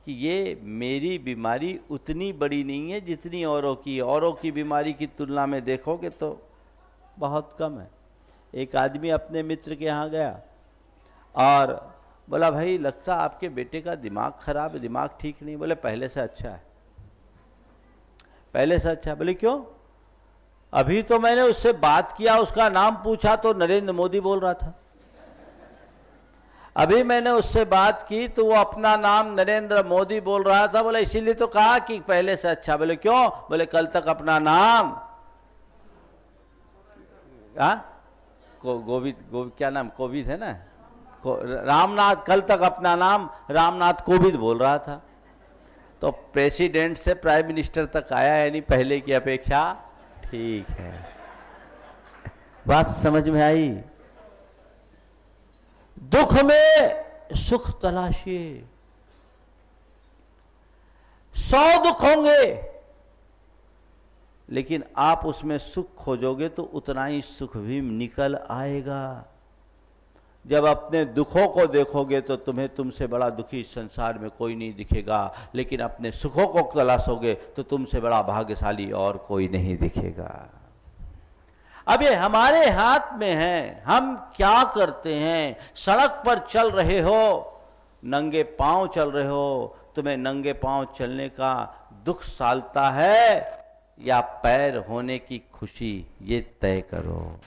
कि ये मेरी बीमारी उतनी बड़ी नहीं है जितनी औरों की। औरों की बीमारी की तुलना में देखोगे तो बहुत कम है। एक आदमी अपने मित्र के यहाँ गया और बोला भाई लगता आपके बेटे का दिमाग खराब है, दिमाग ठीक नहीं। बोले पहले से अच्छा है, पहले से अच्छा है। बोले क्यों? अभी तो मैंने उससे बात किया, उसका नाम पूछा तो नरेंद्र मोदी बोल रहा था। अभी मैंने उससे बात की तो वो अपना नाम नरेंद्र मोदी बोल रहा था। बोले इसीलिए तो कहा कि पहले से अच्छा। बोले क्यों? बोले कल तक अपना नाम गोविंद क्या नाम? कोविद है ना, रामनाथ, कल तक अपना नाम रामनाथ कोविंद बोल रहा था। तो प्रेसिडेंट से प्राइम मिनिस्टर तक आया, यानी पहले की अपेक्षा ठीक है। बात समझ में आई? दुख में सुख तलाशिए। 100 दुख होंगे लेकिन आप उसमें सुख खोजोगे तो उतना ही सुख भी निकल आएगा। जब अपने दुखों को देखोगे तो तुम्हें तुमसे बड़ा दुखी संसार में कोई नहीं दिखेगा, लेकिन अपने सुखों को तलाशोगे तो तुमसे बड़ा भाग्यशाली और कोई नहीं दिखेगा। अब ये हमारे हाथ में है, हम क्या करते हैं। सड़क पर चल रहे हो, नंगे पांव चल रहे हो, तुम्हें नंगे पांव चलने का दुख सालता है या पैर होने की खुशी, ये तय करो।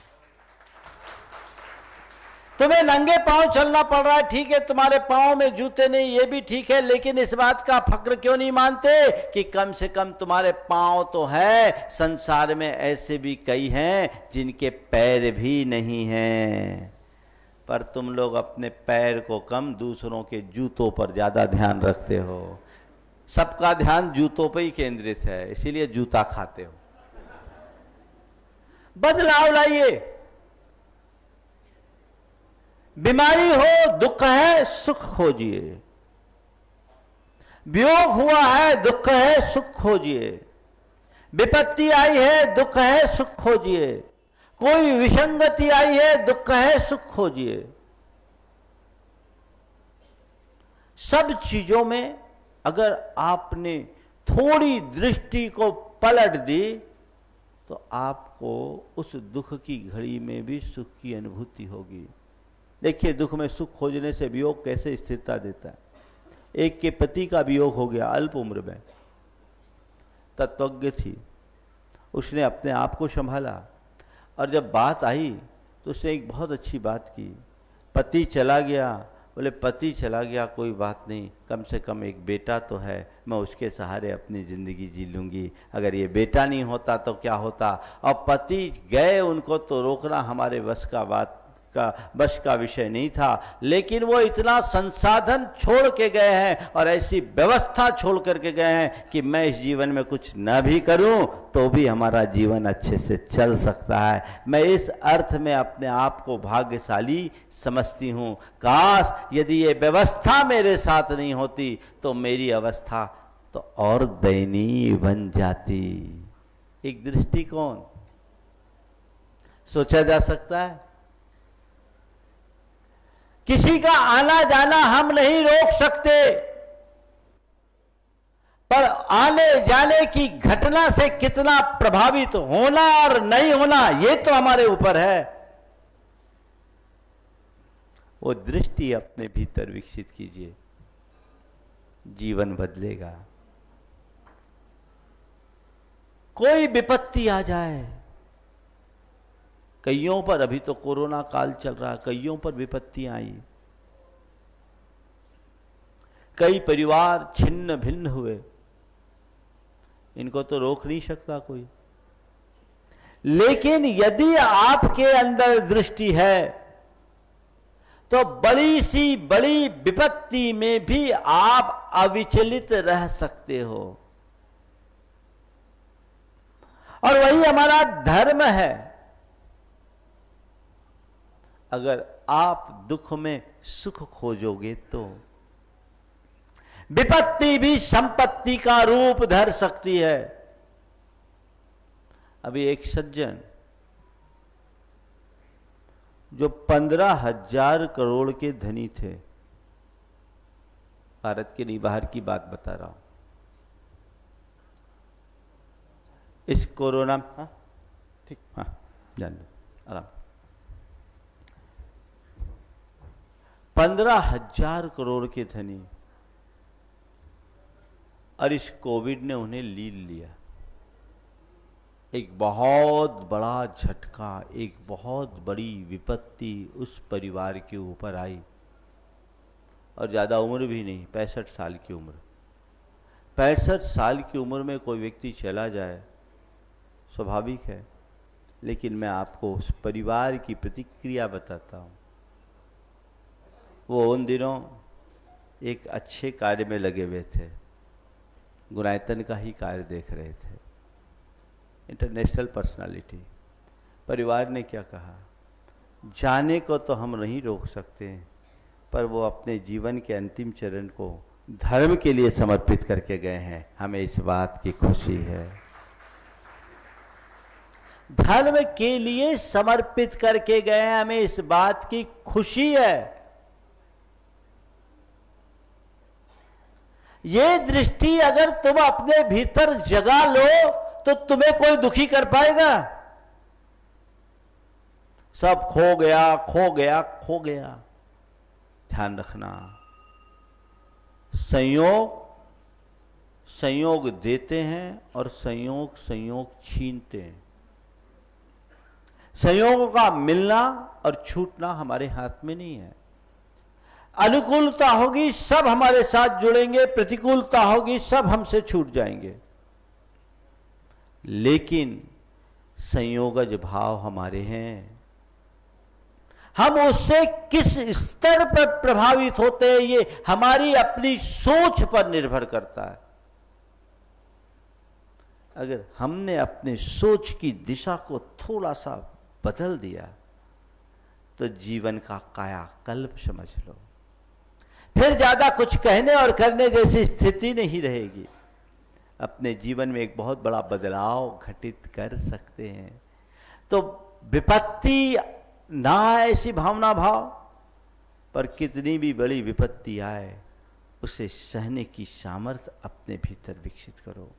तुम्हें नंगे पांव चलना पड़ रहा है, ठीक है, तुम्हारे पांव में जूते नहीं, ये भी ठीक है, लेकिन इस बात का फक्र क्यों नहीं मानते कि कम से कम तुम्हारे पांव तो है। संसार में ऐसे भी कई हैं जिनके पैर भी नहीं हैं, पर तुम लोग अपने पैर को कम, दूसरों के जूतों पर ज्यादा ध्यान रखते हो। सबका ध्यान जूतों पर ही केंद्रित है, इसीलिए जूता खाते हो। बदलाव लाइए। बीमारी हो, दुख है, सुख खोजिए। वियोग हुआ है, दुख है, सुख खोजिए। विपत्ति आई है, दुख है, सुख खोजिए। कोई विसंगति आई है, दुख है, सुख खोजिए। सब चीजों में अगर आपने थोड़ी दृष्टि को पलट दी तो आपको उस दुख की घड़ी में भी सुख की अनुभूति होगी। देखिए दुख में सुख खोजने से वियोग कैसे स्थिरता देता है। एक के पति का वियोग हो गया अल्प उम्र में, तत्वज्ञ थी, उसने अपने आप को संभाला और जब बात आई तो उसने एक बहुत अच्छी बात की। पति चला गया, बोले पति चला गया कोई बात नहीं, कम से कम एक बेटा तो है, मैं उसके सहारे अपनी ज़िंदगी जी लूँगी। अगर ये बेटा नहीं होता तो क्या होता। और पति गए, उनको तो रोकना हमारे बस का विषय नहीं था, लेकिन वो इतना संसाधन छोड़ के गए हैं और ऐसी व्यवस्था छोड़ करके गए हैं कि मैं इस जीवन में कुछ न भी करूं तो भी हमारा जीवन अच्छे से चल सकता है। मैं इस अर्थ में अपने आप को भाग्यशाली समझती हूं। काश यदि ये व्यवस्था मेरे साथ नहीं होती तो मेरी अवस्था तो और दयनीय बन जाती। एक दृष्टिकोण सोचा जा सकता है। किसी का आना जाना हम नहीं रोक सकते, पर आने जाने की घटना से कितना प्रभावित होना और नहीं होना ये तो हमारे ऊपर है। वो दृष्टि अपने भीतर विकसित कीजिए, जीवन बदलेगा। कोई विपत्ति आ जाए, कईयों पर, अभी तो कोरोना काल चल रहा है, कईयों पर विपत्तियां आई, कई परिवार छिन्न भिन्न हुए, इनको तो रोक नहीं सकता कोई। लेकिन यदि आपके अंदर दृष्टि है तो बड़ी सी बड़ी विपत्ति में भी आप अविचलित रह सकते हो, और वही हमारा धर्म है। अगर आप दुख में सुख खोजोगे तो विपत्ति भी संपत्ति का रूप धर सकती है। अभी एक सज्जन जो 15,000 करोड़ के धनी थे, भारत के नहीं बाहर की बात बता रहा हूं, इस कोरोना, हाँ ठीक, हाँ जान लो आराम, 15,000 करोड़ के धनी, और इस कोविड ने उन्हें लील लिया। एक बहुत बड़ा झटका, एक बहुत बड़ी विपत्ति उस परिवार के ऊपर आई, और ज़्यादा उम्र भी नहीं, 65 साल की उम्र। 65 साल की उम्र में कोई व्यक्ति चला जाए स्वाभाविक है, लेकिन मैं आपको उस परिवार की प्रतिक्रिया बताता हूँ। वो उन दिनों एक अच्छे कार्य में लगे हुए थे, गुणायतन का ही कार्य देख रहे थे, इंटरनेशनल पर्सनालिटी। परिवार ने क्या कहा, जाने को तो हम नहीं रोक सकते, पर वो अपने जीवन के अंतिम चरण को धर्म के लिए समर्पित करके गए हैं, हमें इस बात की खुशी है। धर्म के लिए समर्पित करके गए हैं, हमें इस बात की खुशी है। ये दृष्टि अगर तुम अपने भीतर जगा लो तो तुम्हें कोई दुखी कर पाएगा? सब खो गया, खो गया, खो गया। ध्यान रखना, संयोग देते हैं और संयोग छीनते हैं। संयोग का मिलना और छूटना हमारे हाथ में नहीं है। अनुकूलता होगी सब हमारे साथ जुड़ेंगे, प्रतिकूलता होगी सब हमसे छूट जाएंगे। लेकिन संयोगज भाव हमारे हैं, हम उससे किस स्तर पर प्रभावित होते हैं ये हमारी अपनी सोच पर निर्भर करता है। अगर हमने अपने सोच की दिशा को थोड़ा सा बदल दिया तो जीवन का कायाकल्प समझ लो, फिर ज्यादा कुछ कहने और करने जैसी स्थिति नहीं रहेगी। अपने जीवन में एक बहुत बड़ा बदलाव घटित कर सकते हैं। तो विपत्ति ना ऐसी भावना भाव, पर कितनी भी बड़ी विपत्ति आए उसे सहने की सामर्थ्य अपने भीतर विकसित करो।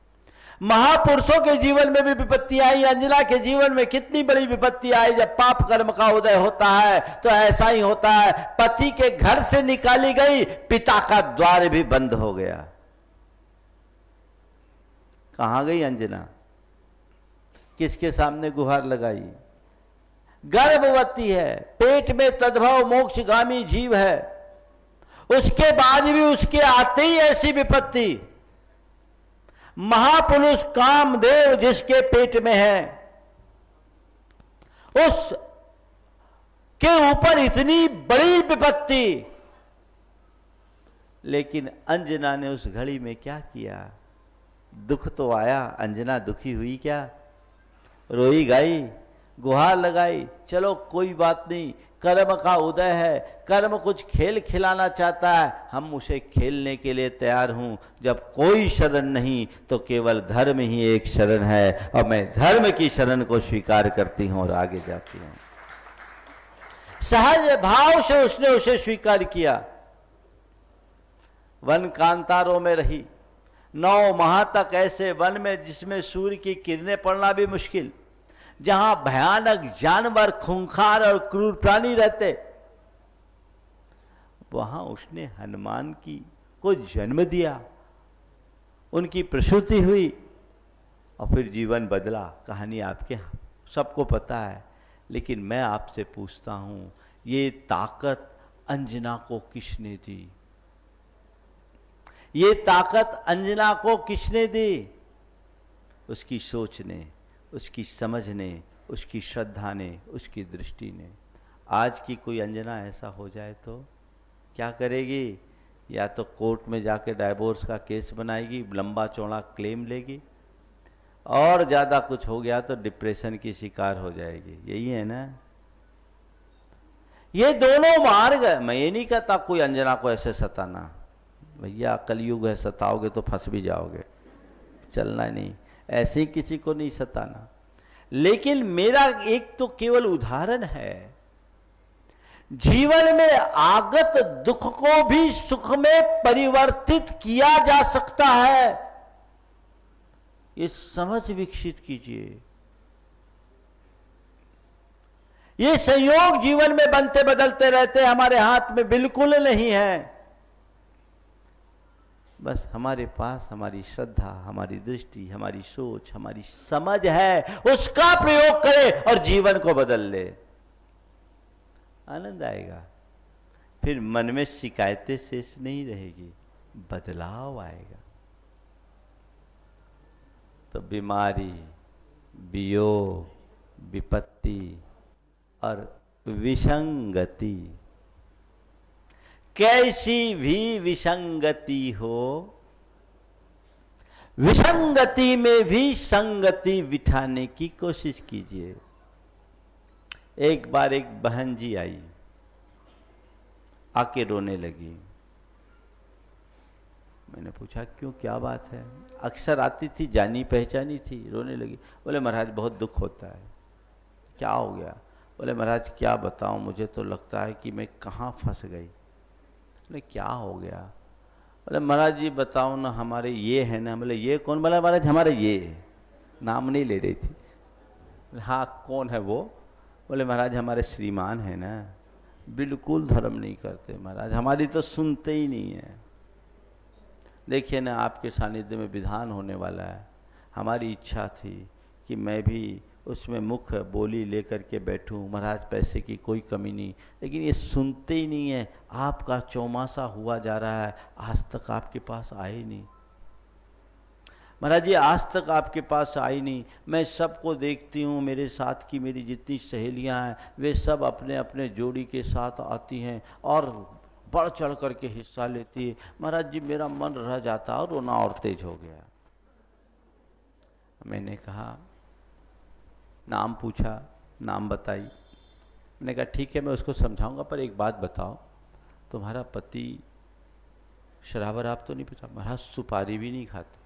महापुरुषों के जीवन में भी विपत्ति आई, अंजना के जीवन में कितनी बड़ी विपत्ति आई। जब पाप कर्म का उदय होता है तो ऐसा ही होता है। पति के घर से निकाली गई, पिता का द्वार भी बंद हो गया। कहां गई अंजना? किसके सामने गुहार लगाई? गर्भवती है, पेट में तद्भव मोक्षगामी जीव है, उसके बाद भी उसके आते ही ऐसी विपत्ति। महापुरुष कामदेव जिसके पेट में है, उस के ऊपर इतनी बड़ी विपत्ति, लेकिन अंजना ने उस घड़ी में क्या किया? दुख तो आया, अंजना दुखी हुई क्या? रोई गाई, गुहार लगाई, चलो कोई बात नहीं, कर्म का उदय है, कर्म कुछ खेल खिलाना चाहता है, हम उसे खेलने के लिए तैयार हूं। जब कोई शरण नहीं तो केवल धर्म ही एक शरण है, और मैं धर्म की शरण को स्वीकार करती हूं और आगे जाती हूं। सहज भाव से उसने उसे स्वीकार किया। वन कांतारों में रही 9 माह तक, ऐसे वन में जिसमें सूर्य की किरणें पड़ना भी मुश्किल, जहां भयानक जानवर, खूंखार और क्रूर प्राणी रहते, वहां उसने हनुमान को जन्म दिया, उनकी प्रसूति हुई और फिर जीवन बदला। कहानी आपके सबको पता है, लेकिन मैं आपसे पूछता हूं, ये ताकत अंजना को किसने दी? ये ताकत अंजना को किसने दी? उसकी सोच ने, उसकी समझ ने, उसकी श्रद्धा ने, उसकी दृष्टि ने। आज की कोई अंजना ऐसा हो जाए तो क्या करेगी? या तो कोर्ट में जाके डाइवोर्स का केस बनाएगी, लंबा चौड़ा क्लेम लेगी, और ज्यादा कुछ हो गया तो डिप्रेशन की शिकार हो जाएगी। यही है ना? ये दोनों मार्ग है। मैं ये नहीं कहता कोई अंजना को ऐसे सताना, भैया कलयुग है, सताओगे तो फंस भी जाओगे, चलना नहीं, ऐसे ही किसी को नहीं सताना। लेकिन मेरा एक तो केवल उदाहरण है, जीवन में आगत दुख को भी सुख में परिवर्तित किया जा सकता है, ये समझ विकसित कीजिए। ये संयोग जीवन में बनते बदलते रहते, हमारे हाथ में बिल्कुल नहीं है। बस हमारे पास हमारी श्रद्धा, हमारी दृष्टि, हमारी सोच, हमारी समझ है, उसका प्रयोग करें और जीवन को बदल ले, आनंद आएगा। फिर मन में शिकायतें शेष नहीं रहेगी, बदलाव आएगा। तो बीमारी, वियोग, विपत्ति और विसंगति, कैसी भी विसंगति हो, विसंगति में भी संगति बिठाने की कोशिश कीजिए। एक बार एक बहन जी आई, आके रोने लगी। मैंने पूछा क्यों, क्या बात है? अक्सर आती थी, जानी पहचानी थी, रोने लगी। बोले महाराज बहुत दुख होता है। क्या हो गया? बोले महाराज क्या बताऊं, मुझे तो लगता है कि मैं कहाँ फंस गई। बोले क्या हो गया? बोले महाराज जी बताओ ना, हमारे ये है ना। बोले ये कौन? बोला महाराज हमारे ये है। नाम नहीं ले रही थी। हाँ कौन है वो? बोले महाराज हमारे श्रीमान है ना, बिल्कुल धर्म नहीं करते महाराज, हमारी तो सुनते ही नहीं है। देखिए ना आपके सानिध्य में विधान होने वाला है, हमारी इच्छा थी कि मैं भी उसमें मुख्य बोली लेकर के बैठूं, महाराज पैसे की कोई कमी नहीं, लेकिन ये सुनते ही नहीं है। आपका चौमासा हुआ जा रहा है, आज तक आपके पास आए नहीं महाराज जी, आज तक आपके पास आई नहीं। मैं सबको देखती हूँ, मेरे साथ की मेरी जितनी सहेलियाँ हैं वे सब अपने अपने जोड़ी के साथ आती हैं और बढ़ चढ़ करके हिस्सा लेती है। महाराज जी मेरा मन रह जाता और रोना और तेज हो गया। मैंने कहा, नाम पूछा, नाम बताई। मैंने कहा ठीक है मैं उसको समझाऊंगा, पर एक बात बताओ, तुम्हारा पति शराब वराब तो नहीं पीता? महाराज सुपारी भी नहीं खाते।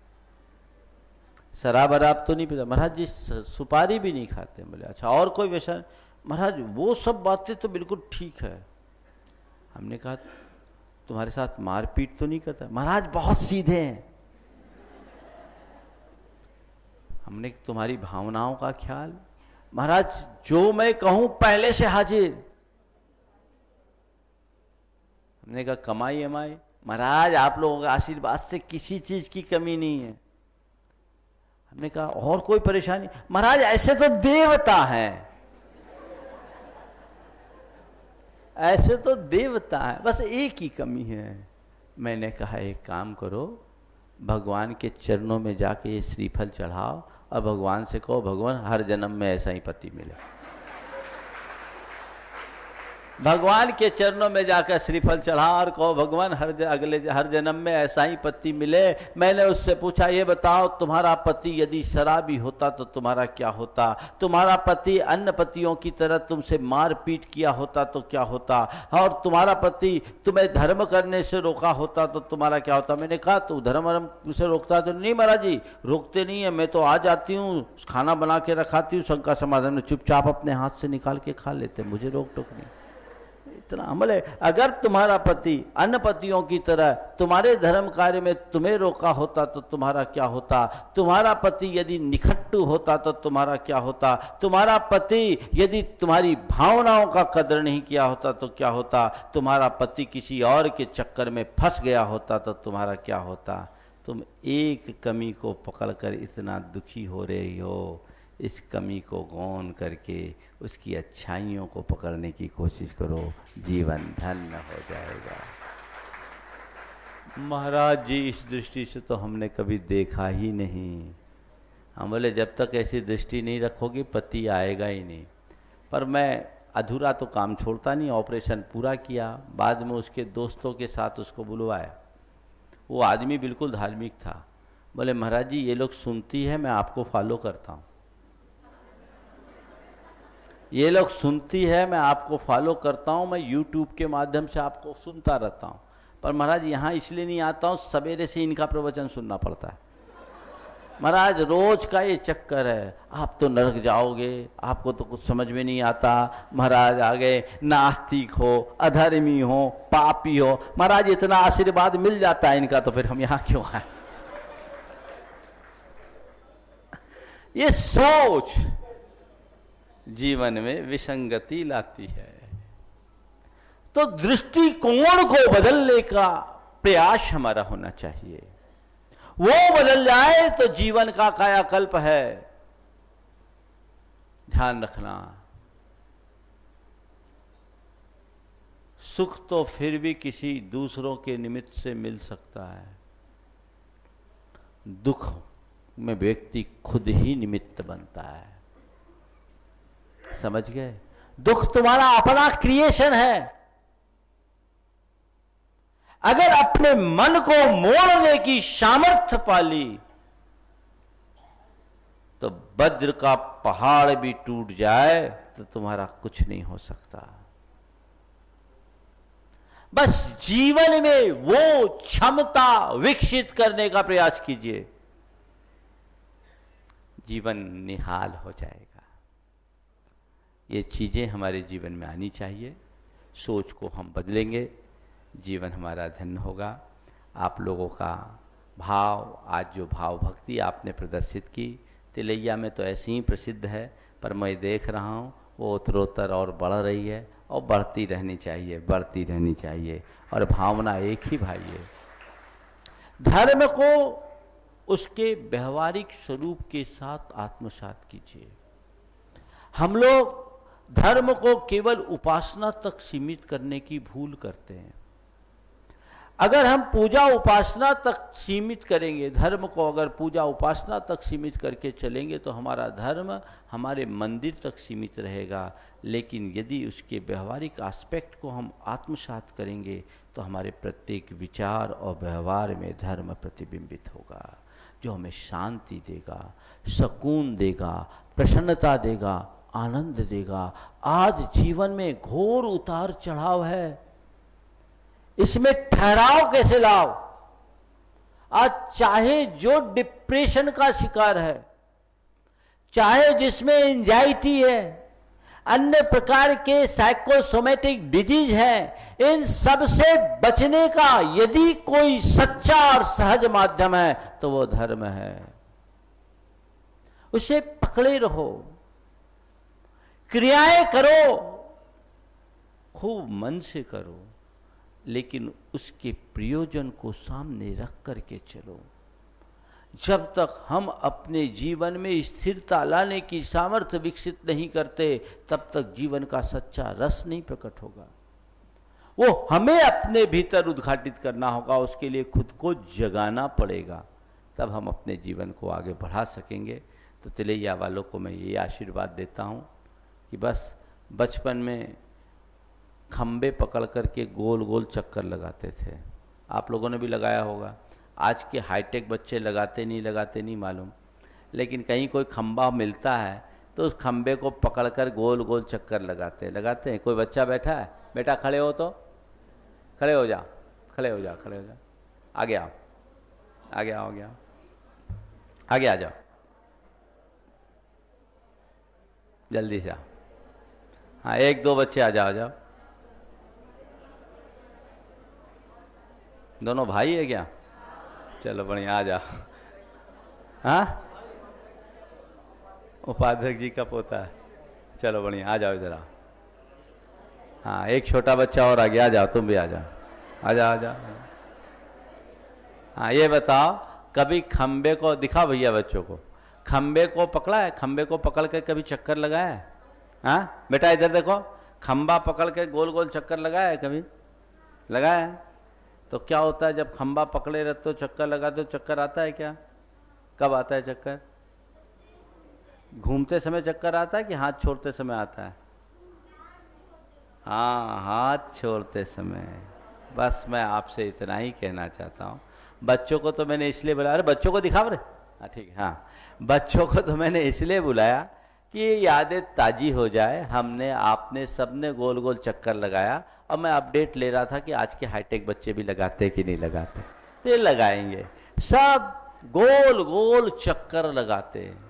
शराब वराब तो नहीं पीता? महाराज जी सुपारी भी नहीं खाते। बोले अच्छा और कोई व्यसन? महाराज वो सब बातें तो बिल्कुल ठीक है। हमने कहा तुम्हारे साथ मारपीट तो नहीं करता? महाराज बहुत सीधे हैं। हमने तुम्हारी भावनाओं का ख्याल? महाराज जो मैं कहूं पहले से हाजिर। हमने कहा कमाई अमाई? महाराज आप लोगों के आशीर्वाद से किसी चीज की कमी नहीं है। हमने कहा और कोई परेशानी? महाराज ऐसे तो देवता हैं। ऐसे तो देवता है, बस एक ही कमी है। मैंने कहा एक काम करो, भगवान के चरणों में जाके ये श्रीफल चढ़ाओ और भगवान से कहो भगवान हर जन्म में ऐसा ही पति मिले। भगवान के चरणों में जाकर श्रीफल चढ़ा और कहो भगवान हर जन्म में ऐसा ही पति मिले। मैंने उससे पूछा ये बताओ तुम्हारा पति यदि शराबी होता तो तुम्हारा क्या होता? तुम्हारा पति अन्य पतियों की तरह तुमसे मारपीट किया होता तो क्या होता? और तुम्हारा पति तुम्हें धर्म करने से रोका होता तो तुम्हारा क्या होता? मैंने कहा तू धर्म से रोकता तो नहीं महाराज जी, रोकते नहीं है, मैं तो आ जाती हूँ, खाना बना के रखाती हूँ, शंका समाधान में चुपचाप अपने हाथ से निकाल के खा लेते, मुझे रोक टोक नहीं। इतना अमल है। अगर तुम्हारा पति अन्य पतियों की तरह तुम्हारे धर्म कार्य में तुम्हें रोका होता तो तुम्हारा क्या होता? तुम्हारा पति यदि निखट्टू होता तो तुम्हारा क्या होता? तुम्हारा पति यदि तुम्हारी भावनाओं का कदर नहीं किया होता तो क्या होता? तुम्हारा पति किसी और के चक्कर में फंस गया होता तो तुम्हारा क्या होता? तुम एक कमी को पकड़कर इतना दुखी हो रही हो, इस कमी को गौन करके उसकी अच्छाइयों को पकड़ने की कोशिश करो, जीवन धन्य हो जाएगा। महाराज जी इस दृष्टि से तो हमने कभी देखा ही नहीं। हम बोले जब तक ऐसी दृष्टि नहीं रखोगे पति आएगा ही नहीं। पर मैं अधूरा तो काम छोड़ता नहीं, ऑपरेशन पूरा किया, बाद में उसके दोस्तों के साथ उसको बुलवाया। वो आदमी बिल्कुल धार्मिक था। बोले महाराज जी ये लोग सुनती है, मैं आपको फॉलो करता हूँ, ये लोग सुनती है, मैं आपको फॉलो करता हूँ, मैं यूट्यूब के माध्यम से आपको सुनता रहता हूँ। पर महाराज यहाँ इसलिए नहीं आता हूँ, सवेरे से इनका प्रवचन सुनना पड़ता है। महाराज रोज का ये चक्कर है, आप तो नरक जाओगे, आपको तो कुछ समझ में नहीं आता। महाराज आगे नास्तिक हो, अधर्मी हो, पापी हो, महाराज इतना आशीर्वाद मिल जाता है इनका, तो फिर हम यहाँ क्यों आए? ये सोच जीवन में विसंगति लाती है। तो दृष्टिकोण को बदलने का प्रयास हमारा होना चाहिए। वो बदल जाए तो जीवन का कायाकल्प है। ध्यान रखना, सुख तो फिर भी किसी दूसरों के निमित्त से मिल सकता है, दुख में व्यक्ति खुद ही निमित्त बनता है। समझ गए? दुख तुम्हारा अपना क्रिएशन है। अगर अपने मन को मोड़ने की सामर्थ्य पाली तो वज्र का पहाड़ भी टूट जाए तो तुम्हारा कुछ नहीं हो सकता। बस जीवन में वो क्षमता विकसित करने का प्रयास कीजिए, जीवन निहाल हो जाएगा। ये चीजें हमारे जीवन में आनी चाहिए। सोच को हम बदलेंगे, जीवन हमारा धन्य होगा। आप लोगों का भाव, आज जो भाव भक्ति आपने प्रदर्शित की तिलैया में तो ऐसी ही प्रसिद्ध है, पर मैं देख रहा हूँ वो उत्तरोत्तर और बढ़ रही है और बढ़ती रहनी चाहिए, बढ़ती रहनी चाहिए। और भावना एक ही भाई है। धर्म को उसके व्यवहारिक स्वरूप के साथ आत्मसात कीजिए। हम लोग धर्म को केवल उपासना तक सीमित करने की भूल करते हैं। अगर हम पूजा उपासना तक सीमित करेंगे, धर्म को अगर पूजा उपासना तक सीमित करके चलेंगे तो हमारा धर्म हमारे मंदिर तक सीमित रहेगा। लेकिन यदि उसके व्यवहारिक एस्पेक्ट को हम आत्मसात करेंगे तो हमारे प्रत्येक विचार और व्यवहार में धर्म प्रतिबिंबित होगा, जो हमें शांति देगा, सुकून देगा, प्रसन्नता देगा, आनंद देगा। आज जीवन में घोर उतार चढ़ाव है, इसमें ठहराव कैसे लाओ? आज चाहे जो डिप्रेशन का शिकार है, चाहे जिसमें एंजाइटी है, अन्य प्रकार के साइकोसोमेटिक डिजीज है, इन सब से बचने का यदि कोई सच्चा और सहज माध्यम है तो वो धर्म है। उसे पकड़े रहो, क्रियाएं करो, खूब मन से करो, लेकिन उसके प्रयोजन को सामने रख करके चलो। जब तक हम अपने जीवन में स्थिरता लाने की सामर्थ्य विकसित नहीं करते, तब तक जीवन का सच्चा रस नहीं प्रकट होगा। वो हमें अपने भीतर उद्घाटित करना होगा, उसके लिए खुद को जगाना पड़ेगा, तब हम अपने जीवन को आगे बढ़ा सकेंगे। तो तिलैया वालों को मैं ये आशीर्वाद देता हूँ कि बस बचपन में खम्बे पकड़ करके गोल गोल चक्कर लगाते थे, आप लोगों ने भी लगाया होगा। आज के हाईटेक बच्चे लगाते नहीं मालूम, लेकिन कहीं कोई खम्बा मिलता है तो उस खम्बे को पकड़कर गोल गोल चक्कर लगाते हैं। कोई बच्चा बैठा है, बेटा खड़े हो, तो खड़े हो जा, आगे आओ, आगे आ जाओ, जल्दी से आओ। हाँ, 1-2 बच्चे आ जाओ। दोनों भाई है क्या? चलो बढ़िया, आ जाओ। हाँ, उपाध्यक्ष जी का पोता है, चलो बढ़िया, आ जाओ इधर आओ। हाँ, एक छोटा बच्चा और आ गया, आ जाओ, तुम भी आ जाओ। हाँ, ये बताओ, कभी खम्बे को दिखाओ भैया बच्चों को, खम्बे को पकड़ा है? खम्बे को पकड़ कर कभी चक्कर लगाया है? हाँ बेटा इधर देखो, खम्बा पकड़ के गोल गोल चक्कर लगाया है कभी? लगाया है? तो क्या होता है जब खम्बा पकड़े रहते हो, चक्कर लगाते हो, चक्कर आता है क्या? कब आता है चक्कर? घूमते समय चक्कर आता है कि हाथ छोड़ते समय आता है? हाँ, हाथ छोड़ते समय। बस मैं आपसे इतना ही कहना चाहता हूँ। बच्चों को तो मैंने इसलिए बुलाया, अरे बच्चों को दिखा रहे, हाँ ठीक है, हाँ बच्चों को तो मैंने इसलिए बुलाया कि ये यादें ताजी हो जाए। हमने, आपने, सबने गोल गोल चक्कर लगाया, और मैं अपडेट ले रहा था कि आज के हाईटेक बच्चे भी लगाते कि नहीं लगाते। तो ये लगाएंगे, सब गोल गोल चक्कर लगाते हैं।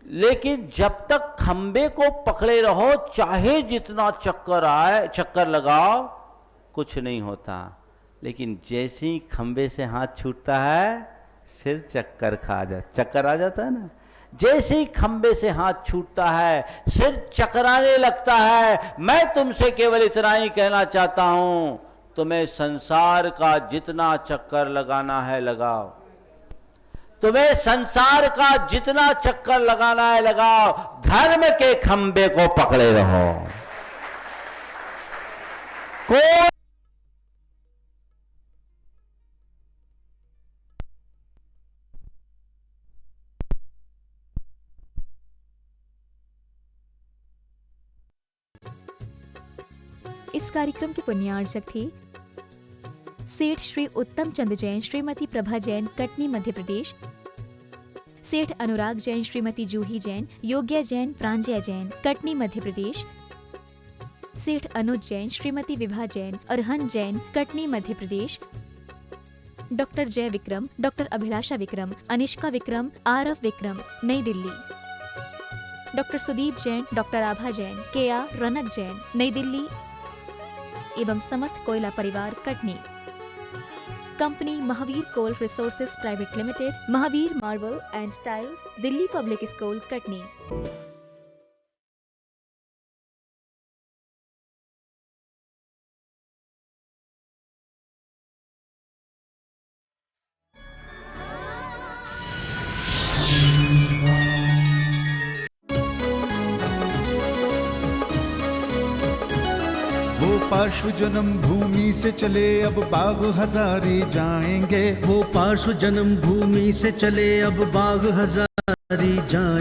लेकिन जब तक खंबे को पकड़े रहो, चाहे जितना चक्कर आए, चक्कर लगाओ, कुछ नहीं होता। लेकिन जैसे ही खंबे से हाथ छूटता है, सिर चक्कर आ जाता है ना। जैसे ही खंबे से हाथ छूटता है, सिर चकराने लगता है। मैं तुमसे केवल इतना ही कहना चाहता हूं, तुम्हें संसार का जितना चक्कर लगाना है लगाओ, तुम्हें संसार का जितना चक्कर लगाना है लगाओ, धर्म के खंबे को पकड़े रहो। कोई
इस कार्यक्रम के पुण्यार्चक थे सेठ श्री उत्तम चंद जैन, श्रीमती प्रभा जैन, कटनी मध्य प्रदेश। सेठ अनुराग जैन, श्रीमती जूही Jain, योग्या Jain, प्रांजया Jain, Katni Madhya Pradesh. Seth Anuj Jain, Shrimati Vibha Jain, Arhan Jain, Katni Madhya Pradesh. Doctor Jay Vikram, doctor Abhilasha Vikram, Anishka Vikram, Aarav Vikram, New Delhi. Doctor Sudeep Jain, doctor Abha Jain, Keya Ranak Jain, New Delhi एवं समस्त कोयला परिवार, Katni. Company Mahavir coal resources private limited, Mahavir marble and tiles, Delhi public school, Katni.
पार्श्व जन्म भूमि से चले अब बाग हजारी जाएंगे,
वो पार्श्व जन्म भूमि से चले अब बाग हजारी जाएंगे।